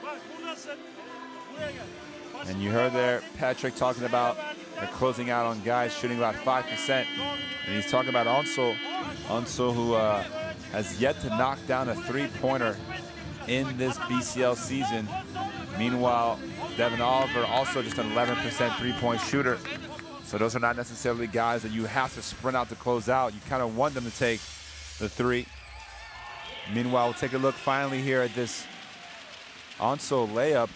Bak buradasın. Buraya gel. And you heard there Patrick talking about they're closing out on guys shooting about 5%. And he's talking about Onso. Onso who has yet to knock down a 3-pointer in this BCL season. Meanwhile, Devin Oliver also just an 11% 3-point shooter. So those are not necessarily guys that you have to sprint out to close out. You kind of want them to take the 3. Meanwhile, we'll take a look finally here at this Onso layup.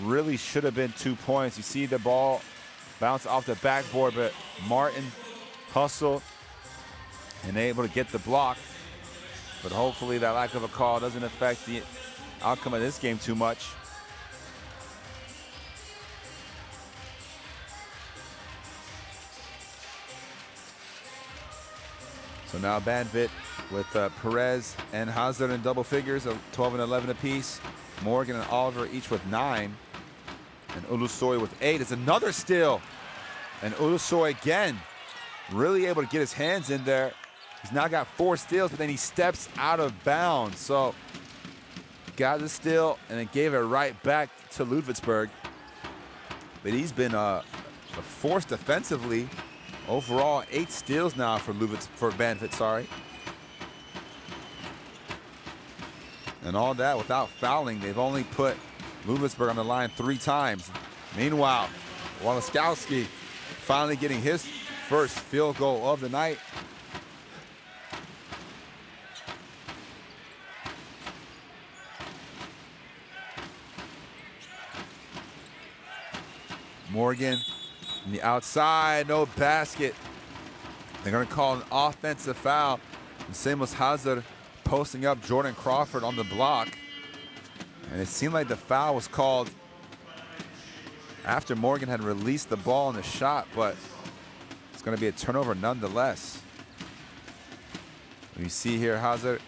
Really should have been 2 points. You see the ball bounce off the backboard, but Martin hustled and able to get the block. But hopefully that lack of a call doesn't affect the outcome of this game too much. So now Banvit with Perez and Hauser in double figures of 12 and 11 apiece. Morgan and Oliver each with 9. And Ulusoy with 8. It's another steal. And Ulusoy again, really able to get his hands in there. He's now got 4 steals, but then he steps out of bounds. So got the steal and then gave it right back to Ludwigsburg. But he's been a force defensively. Overall, 8 steals now for Banvit, sorry. And all that without fouling. They've only put Ludwigsburg on the line 3 times. Meanwhile, Walaskowski finally getting his first field goal of the night. Morgan on the outside, no basket. They're gonna call an offensive foul. And same as Hauser posting up Jordan Crawford on the block. And it seemed like the foul was called after Morgan had released the ball in the shot, but it's gonna be a turnover nonetheless. You see here Hauser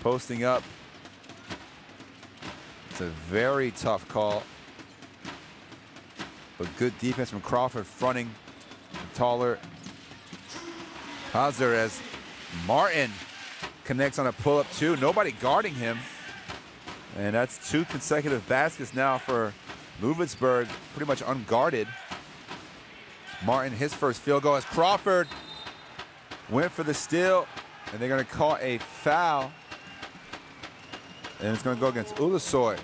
posting up. It's a very tough call. But good defense from Crawford fronting the taller Hauser as Martin connects on a pull-up too. Nobody guarding him. And that's 2 consecutive baskets now for Ludwigsburg, pretty much unguarded. Martin, his first field goal as Crawford went for the steal, and they're gonna call a foul. And it's gonna go against Ulusoy.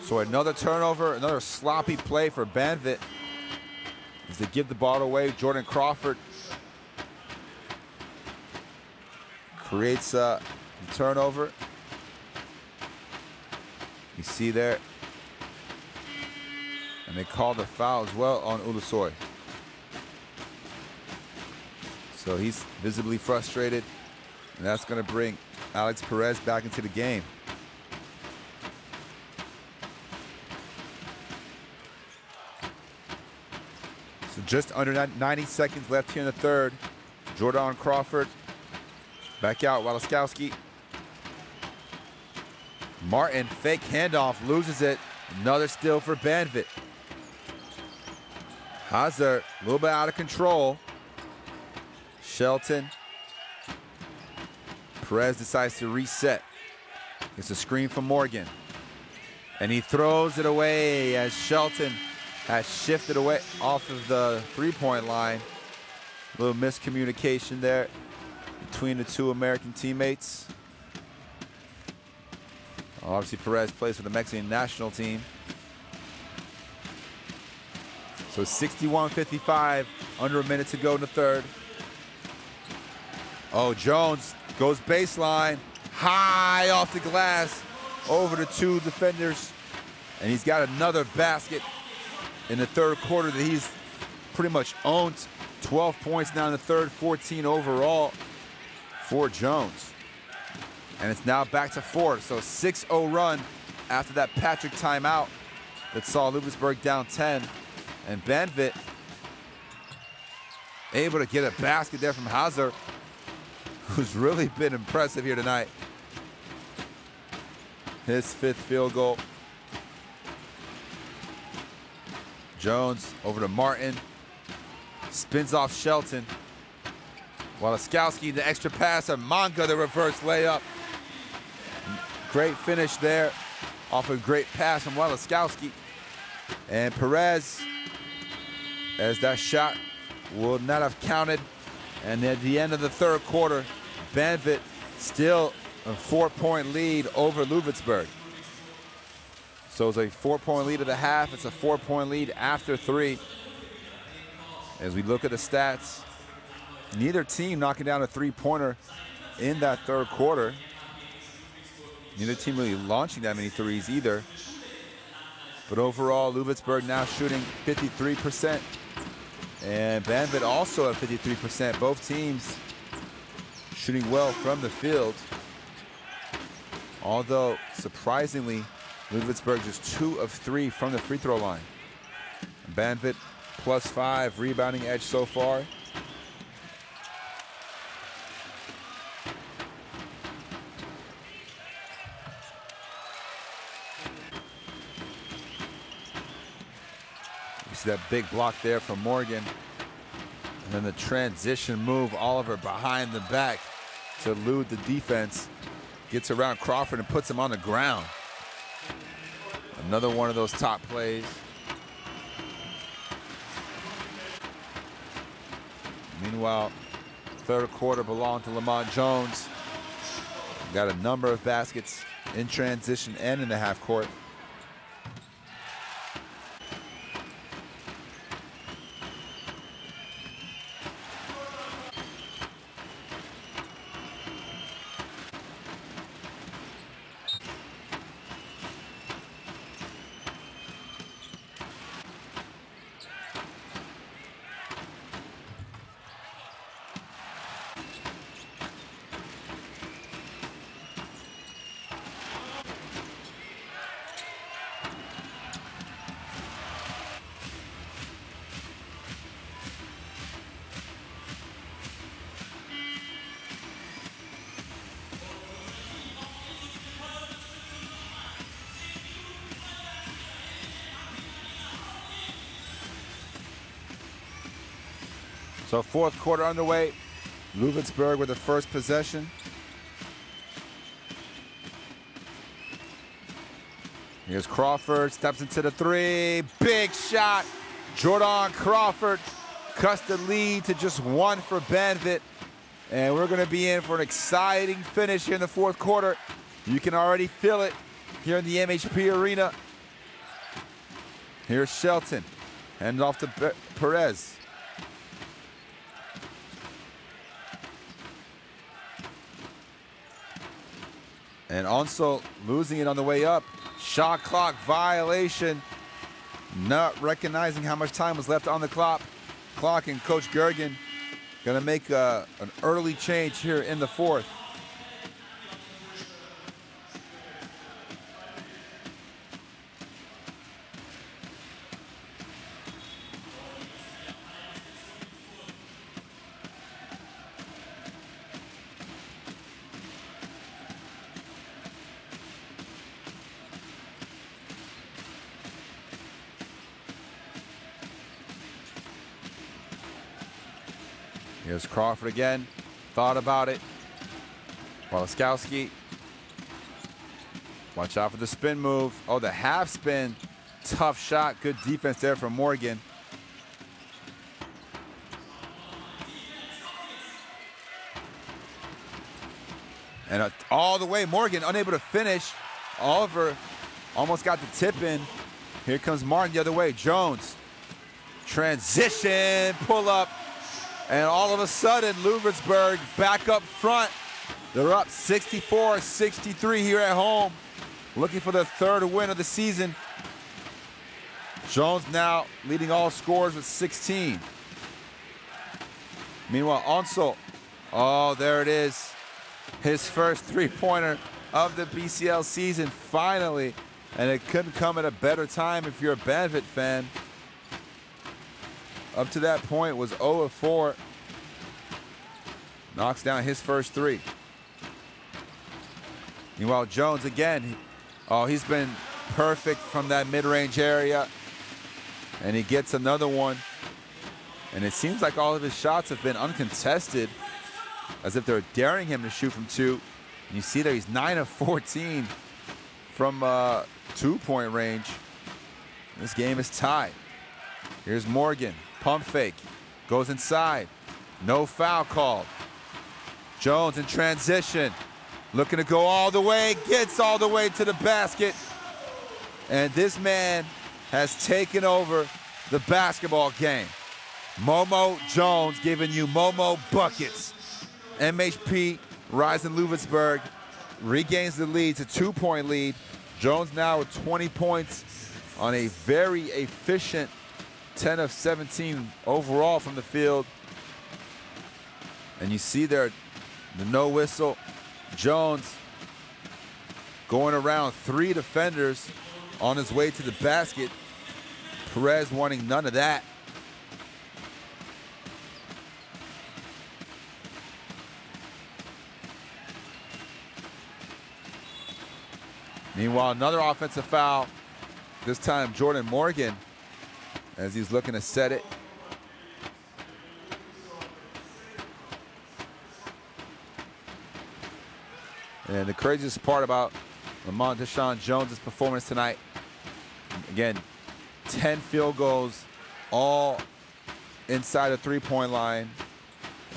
So another turnover, another sloppy play for Banvit as they give the ball away. Jordan Crawford creates a turnover. You see there. And they called the foul as well on Ulusoy. So he's visibly frustrated. And that's going to bring Alex Perez back into the game. So just under 90 seconds left here in the third. Jordan Crawford back out. Walaskowski. Martin, fake handoff, loses it. Another steal for Banvit. Hazard, a little bit out of control. Shelton. Perez decides to reset. It's a screen from Morgan. And he throws it away as Shelton has shifted away off of the three-point line. A little miscommunication there between the two American teammates. Obviously, Perez plays for the Mexican national team. So 61-55, under a minute to go in the third. Oh, Jones goes baseline, high off the glass, over the two defenders. And he's got another basket in the third quarter that he's pretty much owned. 12 points now in the third, 14 overall for Jones. And it's now back to 4. So 6-0 run after that Patrick timeout that saw Ludwigsburg down 10. And Banvit able to get a basket there from Hazard, who's really been impressive here tonight. His 5th field goal. Jones over to Martin. Spins off Shelton. Walaskowski, the extra pass, and Manga, the reverse layup. Great finish there off a great pass from Walaskowski. And Perez, as that shot will not have counted. And at the end of the third quarter, Banvit still a 4-point lead over Ludwigsburg. So it's a 4-point lead at the half. It's a 4-point lead after 3. As we look at the stats, neither team knocking down a 3-pointer in that third quarter. Neither team really launching that many threes either. But overall, Ludwigsburg now shooting 53%. And Banvit also at 53%. Both teams shooting well from the field. Although, surprisingly, Ludwigsburg just 2 of 3 from the free throw line. Banvit +5 rebounding edge so far. You see that big block there from Morgan. And then the transition move, Oliver behind the back to elude the defense. Gets around Crawford and puts him on the ground. Another one of those top plays. Meanwhile, third quarter belonged to Lamont Jones. Got a number of baskets in transition and in the half court. So fourth quarter underway. Ludwigsburg with the first possession. Here's Crawford, steps into the 3. Big shot. Jordan Crawford cuts the lead to just 1 for Banvit. And we're going to be in for an exciting finish here in the fourth quarter. You can already feel it here in the MHP Arena. Here's Shelton. Hand off to Perez. And also losing it on the way up. Shot clock violation. Not recognizing how much time was left on the clock. And Coach Gergen going to make an early change here in the fourth. Here's Crawford again. Thought about it. Walaskowski. Watch out for the spin move. Oh, the half spin. Tough shot. Good defense there from Morgan. And all the way, Morgan unable to finish. Oliver almost got the tip in. Here comes Martin the other way. Jones. Transition. Pull up. And all of a sudden, Ludwigsburg back up front. They're up 64-63 here at home, looking for the third win of the season. Jones now leading all scorers with 16. Meanwhile, Ansel, oh, there it is. His first three-pointer of the BCL season, finally. And it couldn't come at a better time if you're a Banvit fan. Up to that point was 0 of 4. Knocks down his first three. Meanwhile, Jones again. Oh, he's been perfect from that mid-range area. And he gets another one. And it seems like all of his shots have been uncontested, as if they're daring him to shoot from two. And you see there he's 9 of 14 from two-point range. This game is tied. Here's Morgan. Pump fake, goes inside, no foul called. Jones in transition, looking to go all the way, gets all the way to the basket. And this man has taken over the basketball game. Momo Jones giving you Momo buckets. MHP RIESEN Ludwigsburg regains the lead to 2-point lead. Jones now with 20 points on a very efficient 10 of 17 overall from the field. And you see there the no whistle. Jones going around 3 defenders on his way to the basket. Perez wanting none of that. Meanwhile, another offensive foul. This time Jordan Morgan, as he's looking to set it. And the craziest part about Lamont Deshaun Jones' performance tonight, again, 10 field goals, all inside the three-point line,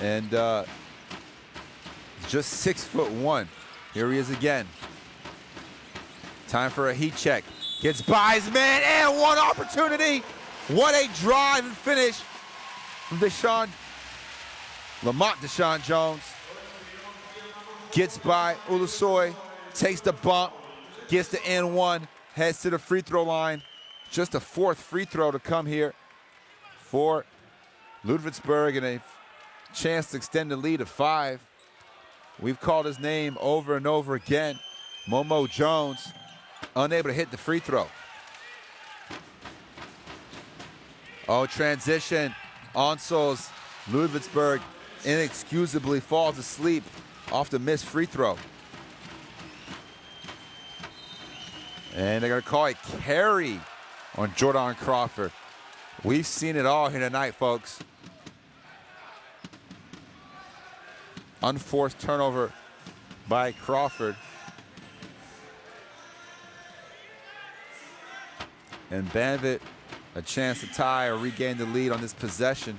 and just 6'1". Here he is again. Time for a heat check. Gets by his man, and one opportunity. What a drive and finish from Lamont Deshaun Jones. Gets by Ulusoy, takes the bump, gets the N1, heads to the free throw line. Just a 4th free throw to come here for Ludwigsburg, and a chance to extend the lead to 5. We've called his name over and over again. Momo Jones, unable to hit the free throw. Oh, transition. Ansel's Ludwigsburg inexcusably falls asleep off the missed free throw. And they're going to call it carry on Jordan Crawford. We've seen it all here tonight, folks. Unforced turnover by Crawford. And Banvit a chance to tie or regain the lead on this possession.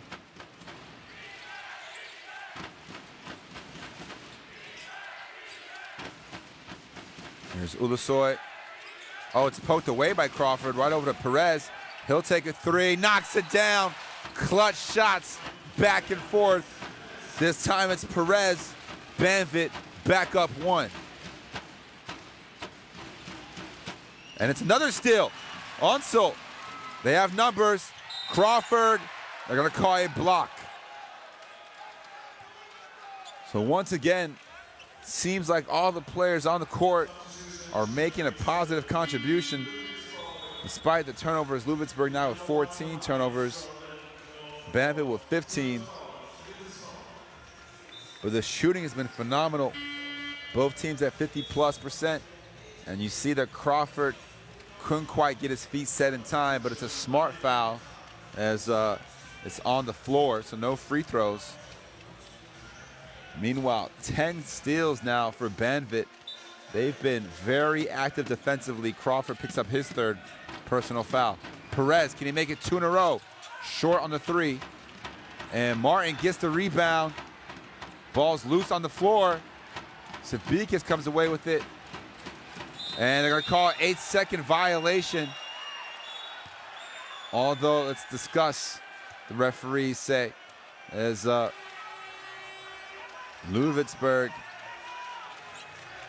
Here's Ulusoy. Oh, it's poked away by Crawford, right over to Perez. He'll take a 3, knocks it down. Clutch shots back and forth. This time it's Perez. Banvit back up 1. And it's another steal. Unseld. They have numbers. Crawford, they're going to call a block. So once again, seems like all the players on the court are making a positive contribution despite the turnovers. Ludwigsburg now with 14 turnovers. Banvit with 15. But the shooting has been phenomenal. Both teams at 50+%. And you see that Crawford couldn't quite get his feet set in time, but it's a smart foul as it's on the floor, so no free throws. Meanwhile, 10 steals now for Banvit. They've been very active defensively. Crawford picks up his third personal foul. Perez, can he make it 2 in a row? Short on the 3. And Martin gets the rebound. Ball's loose on the floor. Sabikis comes away with it. And they're going to call an 8-second violation. Although, let's discuss, the referees say, as Ludwigsburg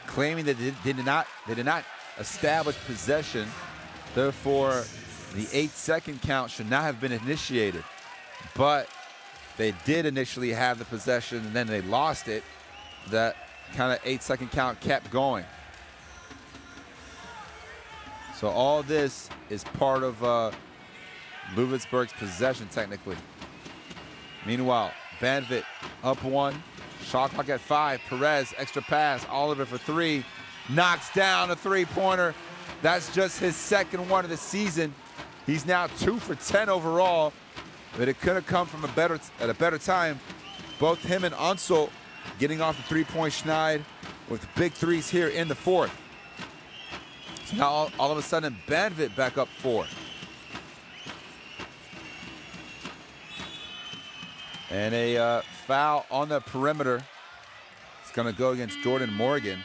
claiming that they did not establish possession. Therefore, the 8-second count should not have been initiated. But they did initially have the possession, and then they lost it. That kind of 8-second count kept going. So all this is part of Ludwigsburg's possession, technically. Meanwhile, Banvit up 1. Shot clock at 5. Perez, extra pass. Oliver for 3. Knocks down a 3-pointer. That's just his second one of the season. He's now 2 for 10 overall. But it could have come from at a better time. Both him and Unseld getting off the 3-point schneid with big threes here in the 4th. So now all of a sudden, Banvit back up 4. And a foul on the perimeter. It's going to go against Jordan Morgan.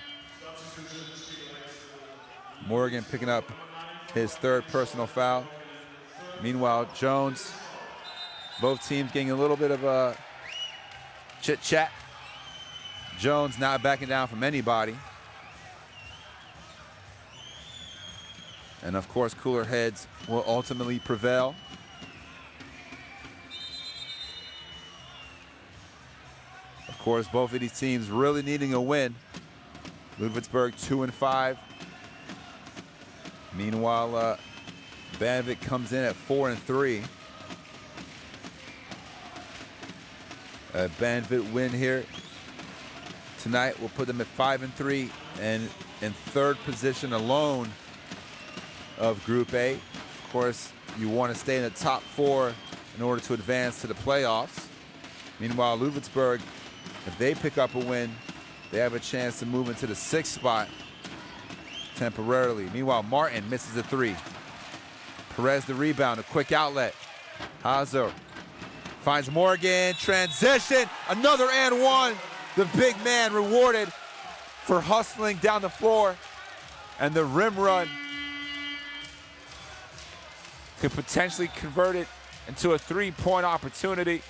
Morgan picking up his 3rd personal foul. Meanwhile, Jones, both teams getting a little bit of a chit-chat. Jones not backing down from anybody. And of course, cooler heads will ultimately prevail. Of course, both of these teams really needing a win. Ludwigsburg 2-5. Meanwhile, Banvit comes in at 4-3. A Banvit win here tonight will put them at 5-3 and in 3rd position alone of Group A. Of course, you want to stay in the top 4 in order to advance to the playoffs. Meanwhile, Ludwigsburg, if they pick up a win, they have a chance to move into the 6th spot temporarily. Meanwhile, Martin misses the 3. Perez the rebound, a quick outlet. Hazer finds Morgan, transition, another and 1. The big man rewarded for hustling down the floor. And the rim run could potentially convert it into a 3-point opportunity.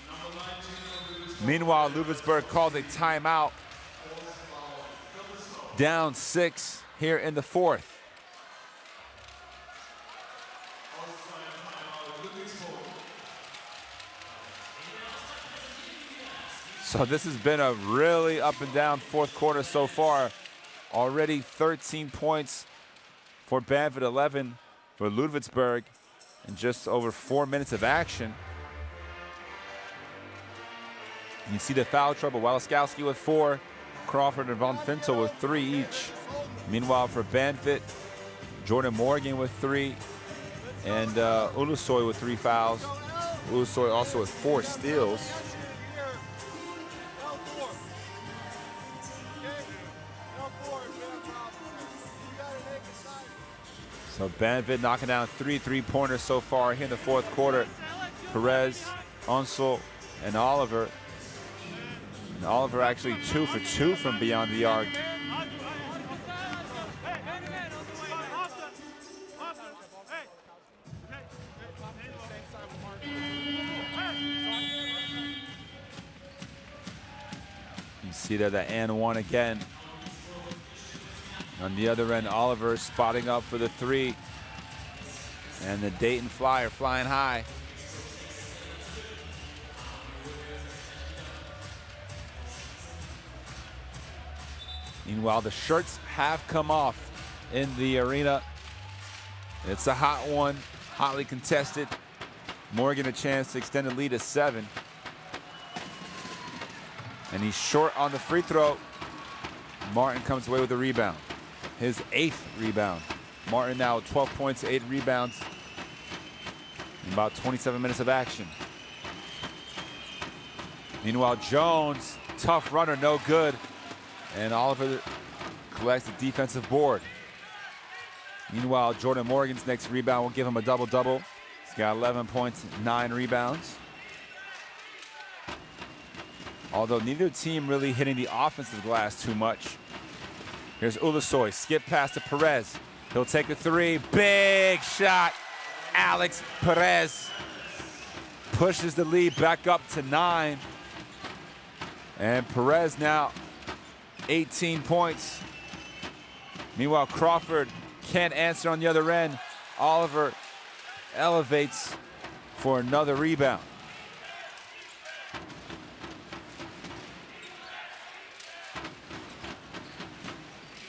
Meanwhile, Ludwigsburg calls a timeout. Down 6 here in the 4th. So this has been a really up and down 4th quarter so far. Already 13 points for Banvit, 11 for Ludwigsburg in just over 4 minutes of action. You see the foul trouble. Walaskowski with 4, Crawford and Von Fintel with 3 each. Meanwhile, for Banvit, Jordan Morgan with 3, and Ulusoy with 3 fouls. Ulusoy also with 4 steals. So Banvit knocking down 3 3-pointers so far here in the 4th quarter. Perez, Unseld, and Oliver. And Oliver actually 2 for 2 from beyond the arc. You see there the and 1 again. On the other end, Oliver spotting up for the three. And the Dayton Flyer flying high. Meanwhile, the shirts have come off in the arena. It's a hot one, hotly contested. Morgan a chance to extend the lead to 7. And he's short on the free throw. Martin comes away with the rebound. His 8th rebound. Martin now 12 points, 8 rebounds in about 27 minutes of action. Meanwhile, Jones, tough runner, no good. And Oliver collects the defensive board. Meanwhile, Jordan Morgan's next rebound will give him a double-double. He's got 11 points, 9 rebounds. Although neither team really hitting the offensive glass too much. Here's Ulusoy, skip pass to Perez. He'll take a 3, big shot. Alex Perez pushes the lead back up to 9. And Perez now 18 points. Meanwhile, Crawford can't answer on the other end. Oliver elevates for another rebound.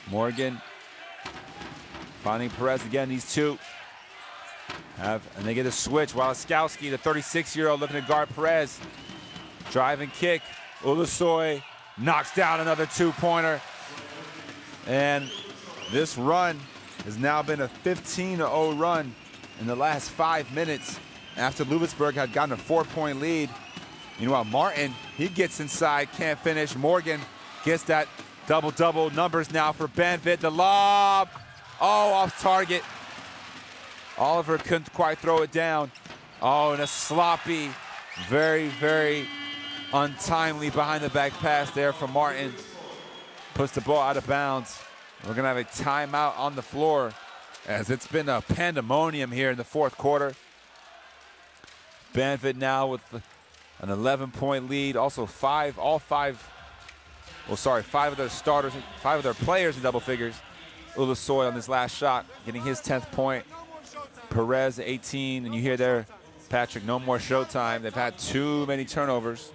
Morgan finding Perez again. These two and they get a switch. Walaskowski, the 36-year-old, looking to guard Perez. Drive and kick. Ulusoy knocks down another 2-pointer. And this run has now been a 15-0 run in the last 5 minutes after Ludwigsburg had gotten a 4-point lead. Meanwhile, Martin, he gets inside, can't finish. Morgan gets that double-double. Numbers now for Banvit. The lob, oh, off target. Oliver couldn't quite throw it down. Oh, and a sloppy, very, very untimely behind-the-back pass there from Martin. Puts the ball out of bounds. We're gonna have a timeout on the floor as it's been a pandemonium here in the 4th quarter. Banvit now with an 11-point lead. Also five of their starters, 5 of their players in double figures. Ulusoy on this last shot, getting his 10th point. Perez 18, and you hear there, Patrick, no more showtime. They've had too many turnovers.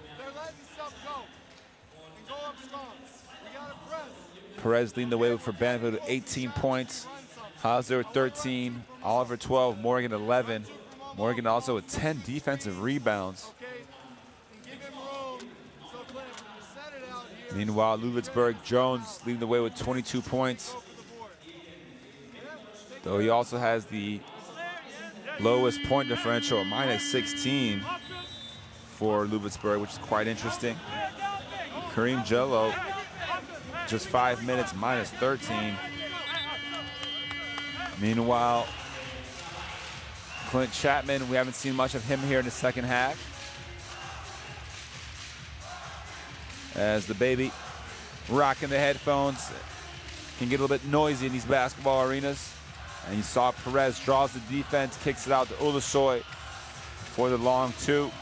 Perez leading the way for Banvit with 18 points. Hauser 13, Oliver 12, Morgan 11. Morgan also with 10 defensive rebounds. Meanwhile, Ludwigsburg, Jones leading the way with 22 points. Though he also has the lowest point differential at -16 for Ludwigsburg, which is quite interesting. Kareem Jello, just 5 minutes, -13. Meanwhile, Clint Chapman, we haven't seen much of him here in the second half, as the baby rocking the headphones. Can get a little bit noisy in these basketball arenas. And you saw Perez draws the defense, kicks it out to Ulusoy for the long 2.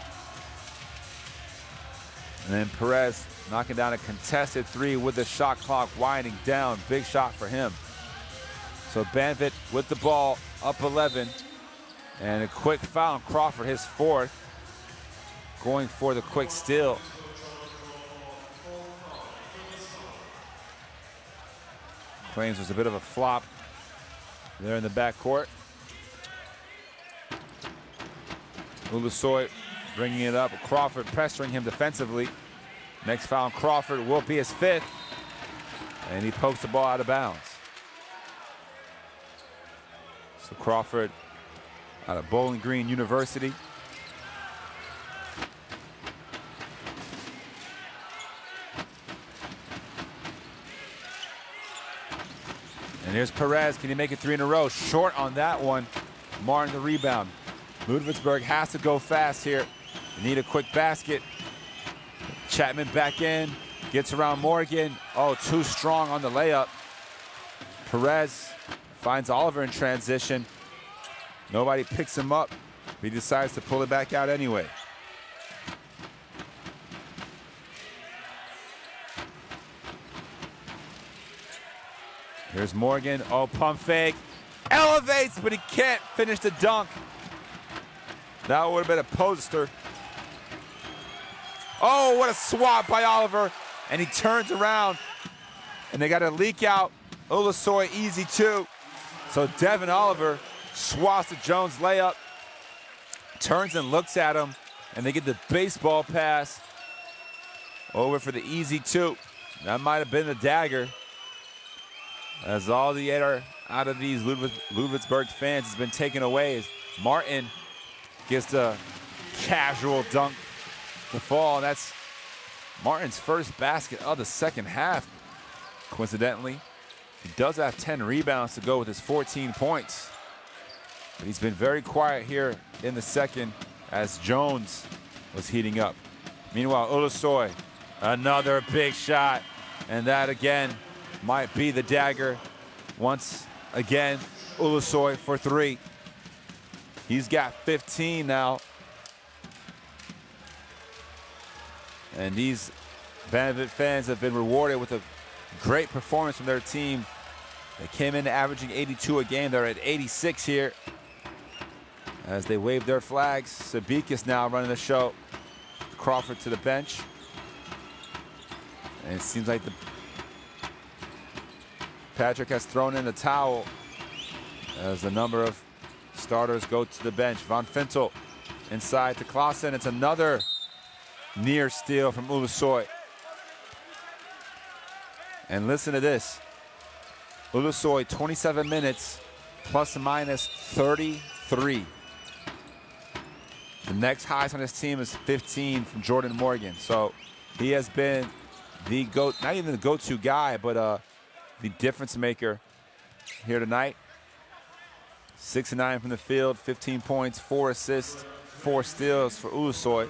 And then Perez knocking down a contested 3 with the shot clock winding down. Big shot for him. So Banvit with the ball, up 11. And a quick foul on Crawford, his 4th. Going for the quick steal. Claims was a bit of a flop there in the backcourt. Ulusoy bringing it up. Crawford pressuring him defensively. Next foul on Crawford will be his 5th. And he pokes the ball out of bounds. So Crawford out of Bowling Green University. And here's Perez. Can he make it 3 in a row? Short on that one. Martin the rebound. Ludwigsburg has to go fast here. They need a quick basket. Chapman back in. Gets around Morgan. Oh, too strong on the layup. Perez finds Oliver in transition. Nobody picks him up. He decides to pull it back out anyway. Here's Morgan. Oh, pump fake. Elevates, but he can't finish the dunk. That would have been a poster. Oh, what a swat by Oliver. And he turns around. And they got a leak out. Ulusoy easy too. So Devin Oliver swats the Jones layup. Turns and looks at him. And they get the baseball pass over for the easy two. That might have been the dagger. As all the air out of these Ludwigsburg fans has been taken away as Martin gets the casual dunk to fall. And that's Martin's first basket of the second half, coincidentally. He does have 10 rebounds to go with his 14 points. But he's been very quiet here in the second as Jones was heating up. Meanwhile, Ulusoy, another big shot. And that again might be the dagger. Once again, Ulusoy for three. He's got 15 now. And these Banvit fans have been rewarded with a great performance from their team. They came in averaging 82 a game. They're at 86 here. As they wave their flags, Sabikis now running the show. Crawford to the bench. And it seems like Patrick has thrown in the towel as the number of starters go to the bench. Van Fintel inside to Klaassen. It's another near steal from Ulusoy. And listen to this. Ulusoy, 27 minutes, plus or minus 33. The next highest on his team is 15 from Jordan Morgan. So he has been the not even the go-to guy, but the difference maker here tonight. 6 of 9 from the field, 15 points, 4 assists, 4 steals for Ulusoy.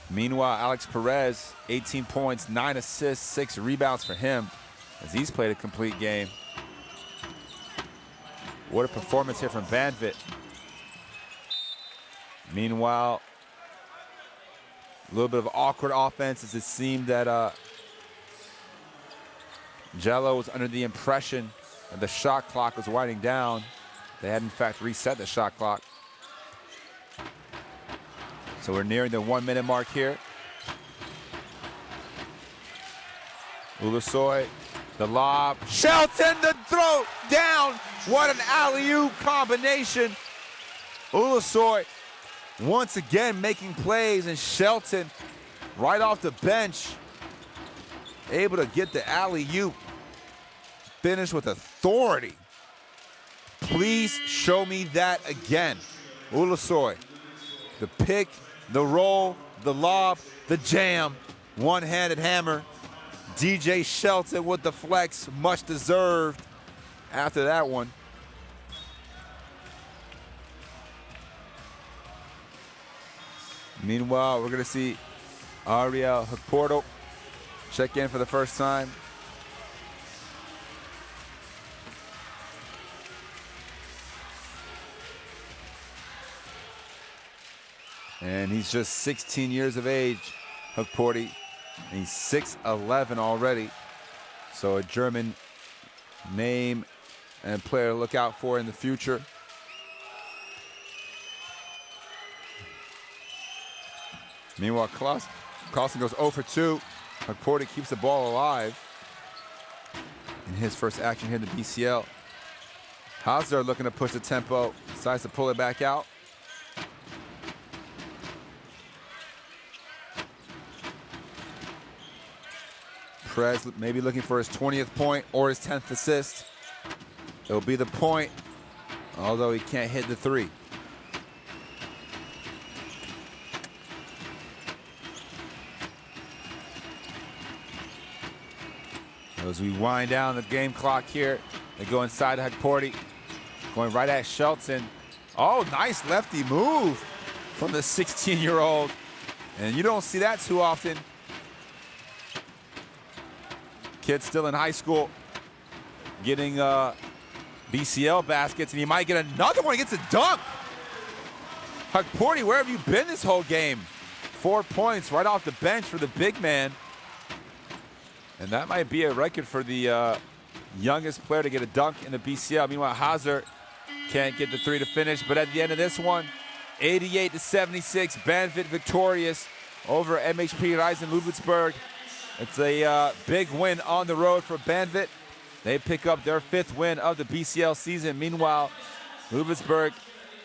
Meanwhile, Alex Perez, 18 points, 9 assists, 6 rebounds for him as he's played a complete game. What a performance here from Banvit. Meanwhile, a little bit of awkward offense as it seemed that Jello was under the impression that the shot clock was winding down. They had in fact reset the shot clock. So we're nearing the 1 minute mark here. Ulusoy, the lob. Shelton, the throw down. What an alley-oop combination. Ulusoy once again making plays, and Shelton right off the bench able to get the alley-oop. Finish with authority. Please show me that again. Ulusoy, the pick, the roll, the lob, the jam, one-handed hammer. DJ Shelton with the flex, much deserved after that one. Meanwhile, we're gonna see Ariel Hukporto check in for the first time. And he's just 16 years of age, Hukporto. And he's 6'11" already. So a German name and player to look out for in the future. Meanwhile, Carlson goes 0 for 2. Hukporto keeps the ball alive in his first action here in the BCL. Hazard looking to push the tempo, decides to pull it back out. Perez maybe looking for his 20th point or his 10th assist. It'll be the point, although he can't hit the three. As we wind down the game clock here, they go inside to Hukporto, going right at Shelton. Oh, nice lefty move from the 16-year-old. And you don't see that too often. Kid still in high school, getting BCL baskets, and he might get another one. He gets a dunk. Hukporto, where have you been this whole game? 4 points right off the bench for the big man. And that might be a record for the youngest player to get a dunk in the BCL. Meanwhile, Hazard can't get the three to finish. But at the end of this one, 88-76, Banvit victorious over MHP RIESEN Ludwigsburg. It's a big win on the road for Banvit. They pick up their 5th win of the BCL season. Meanwhile, Ludwigsburg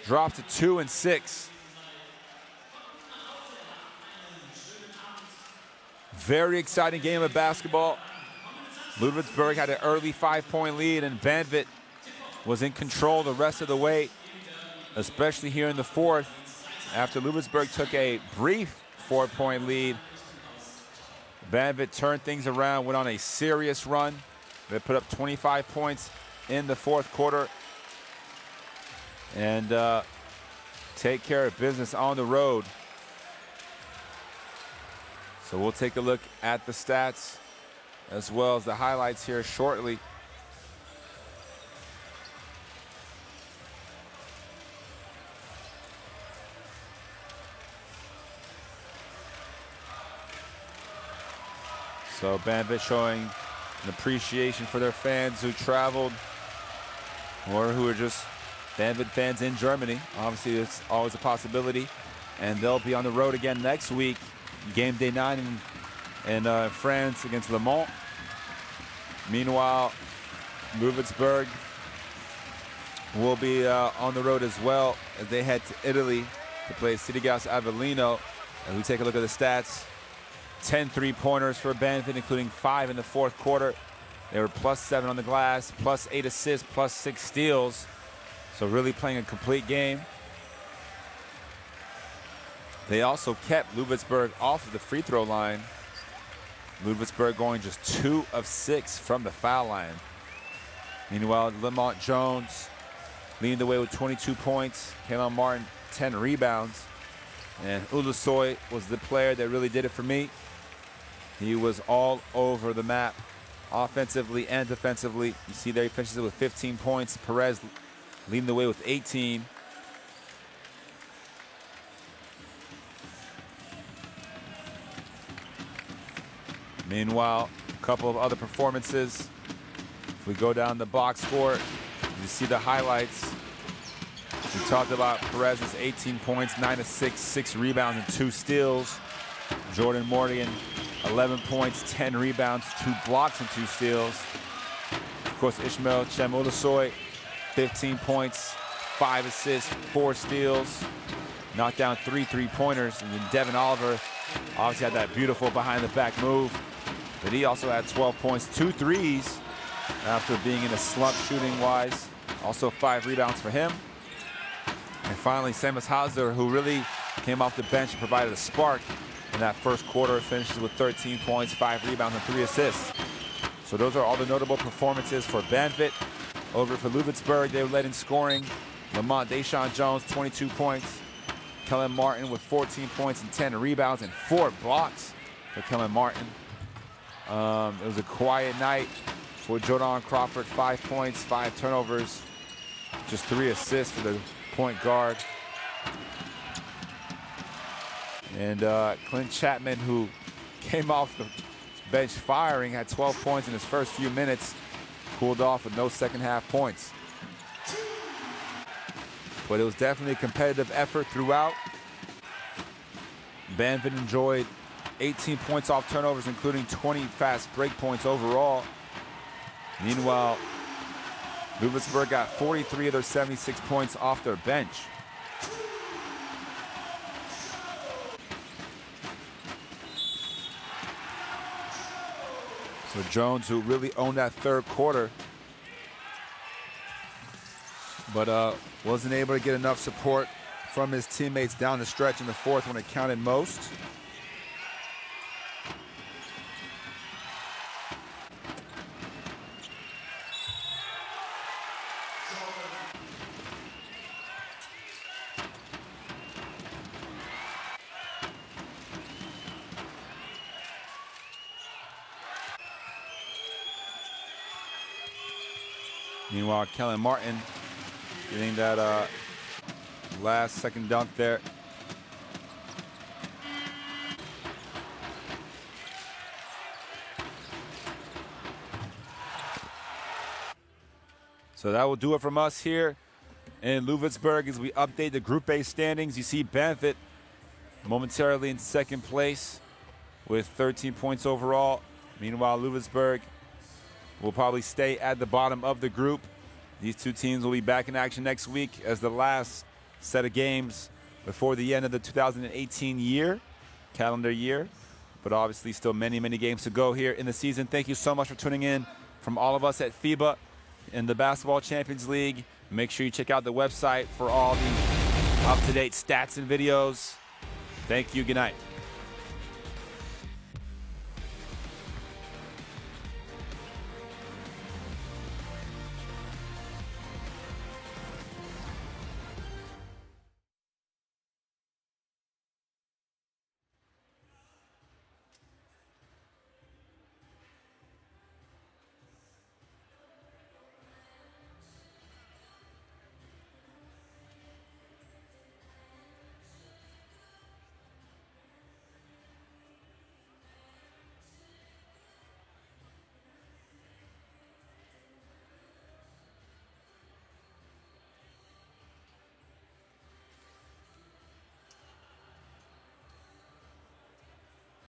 drops to 2-6. Very exciting game of basketball. Ludwigsburg had an early 5-point lead, and Banvit was in control the rest of the way, especially here in the 4th. After Ludwigsburg took a brief 4-point lead, Banvit turned things around, went on a serious run. They put up 25 points in the 4th quarter and take care of business on the road. So we'll take a look at the stats as well as the highlights here shortly. So Banvit showing an appreciation for their fans who traveled or who are just Banvit fans in Germany. Obviously, it's always a possibility. And they'll be on the road again next week. Game day 9 in France against Le Mans. Meanwhile, Ludwigsburg will be on the road as well as they head to Italy to play Cittadella Avellino. And we take a look at the stats. 10 3-pointers for Banvit, including 5 in the 4th quarter. They were +7 on the glass, +8 assists, +6 steals. So really playing a complete game. They also kept Ludwigsburg off of the free throw line. Ludwigsburg going just 2 of 6 from the foul line. Meanwhile, Lamont Jones leading the way with 22 points. Kalen Martin, 10 rebounds. And Ulusoy was the player that really did it for me. He was all over the map, offensively and defensively. You see there he finishes it with 15 points. Perez leading the way with 18. Meanwhile, a couple of other performances. If we go down the box score, you see the highlights. We talked about Perez's 18 points, 9 assists, 6 rebounds, and 2 steals. Jordan Morgan, 11 points, 10 rebounds, 2 blocks, and 2 steals. Of course, Ishmael Ulusoy, 15 points, 5 assists, 4 steals. Knocked down 3 3-pointers. And then Devin Oliver obviously had that beautiful behind-the-back move. But he also had 12 points, 2 threes after being in a slump shooting-wise. Also 5 rebounds for him. And finally, Seamus Hauser, who really came off the bench and provided a spark in that 1st quarter, finishes with 13 points, 5 rebounds, and 3 assists. So those are all the notable performances for Banvit. Over for Ludwigsburg, they were led in scoring. Lamont Deshaun Jones, 22 points. Kellen Martin with 14 points and 10 rebounds and 4 blocks for Kellen Martin. It was a quiet night for Jordan Crawford, 5 points, 5 turnovers, just 3 assists for the point guard. And Clint Chapman, who came off the bench firing, had 12 points in his first few minutes, cooled off with no second-half points. But it was definitely a competitive effort throughout. Banvit enjoyed 18 points off turnovers, including 20 fast break points overall. Meanwhile, Ludwigsburg got 43 of their 76 points off their bench. So Jones, who really owned that 3rd quarter, but wasn't able to get enough support from his teammates down the stretch in the 4th when it counted most. Meanwhile, Kellen Martin getting that last second dunk there. So that will do it from us here in Ludwigsburg as we update the Group A standings. You see Banvit momentarily in second place with 13 points overall. Meanwhile, Ludwigsburg will probably stay at the bottom of the group. These two teams will be back in action next week as the last set of games before the end of the 2018 calendar year. But obviously still many, many games to go here in the season. Thank you so much for tuning in from all of us at FIBA in the Basketball Champions League. Make sure you check out the website for all the up-to-date stats and videos. Thank you. Good night.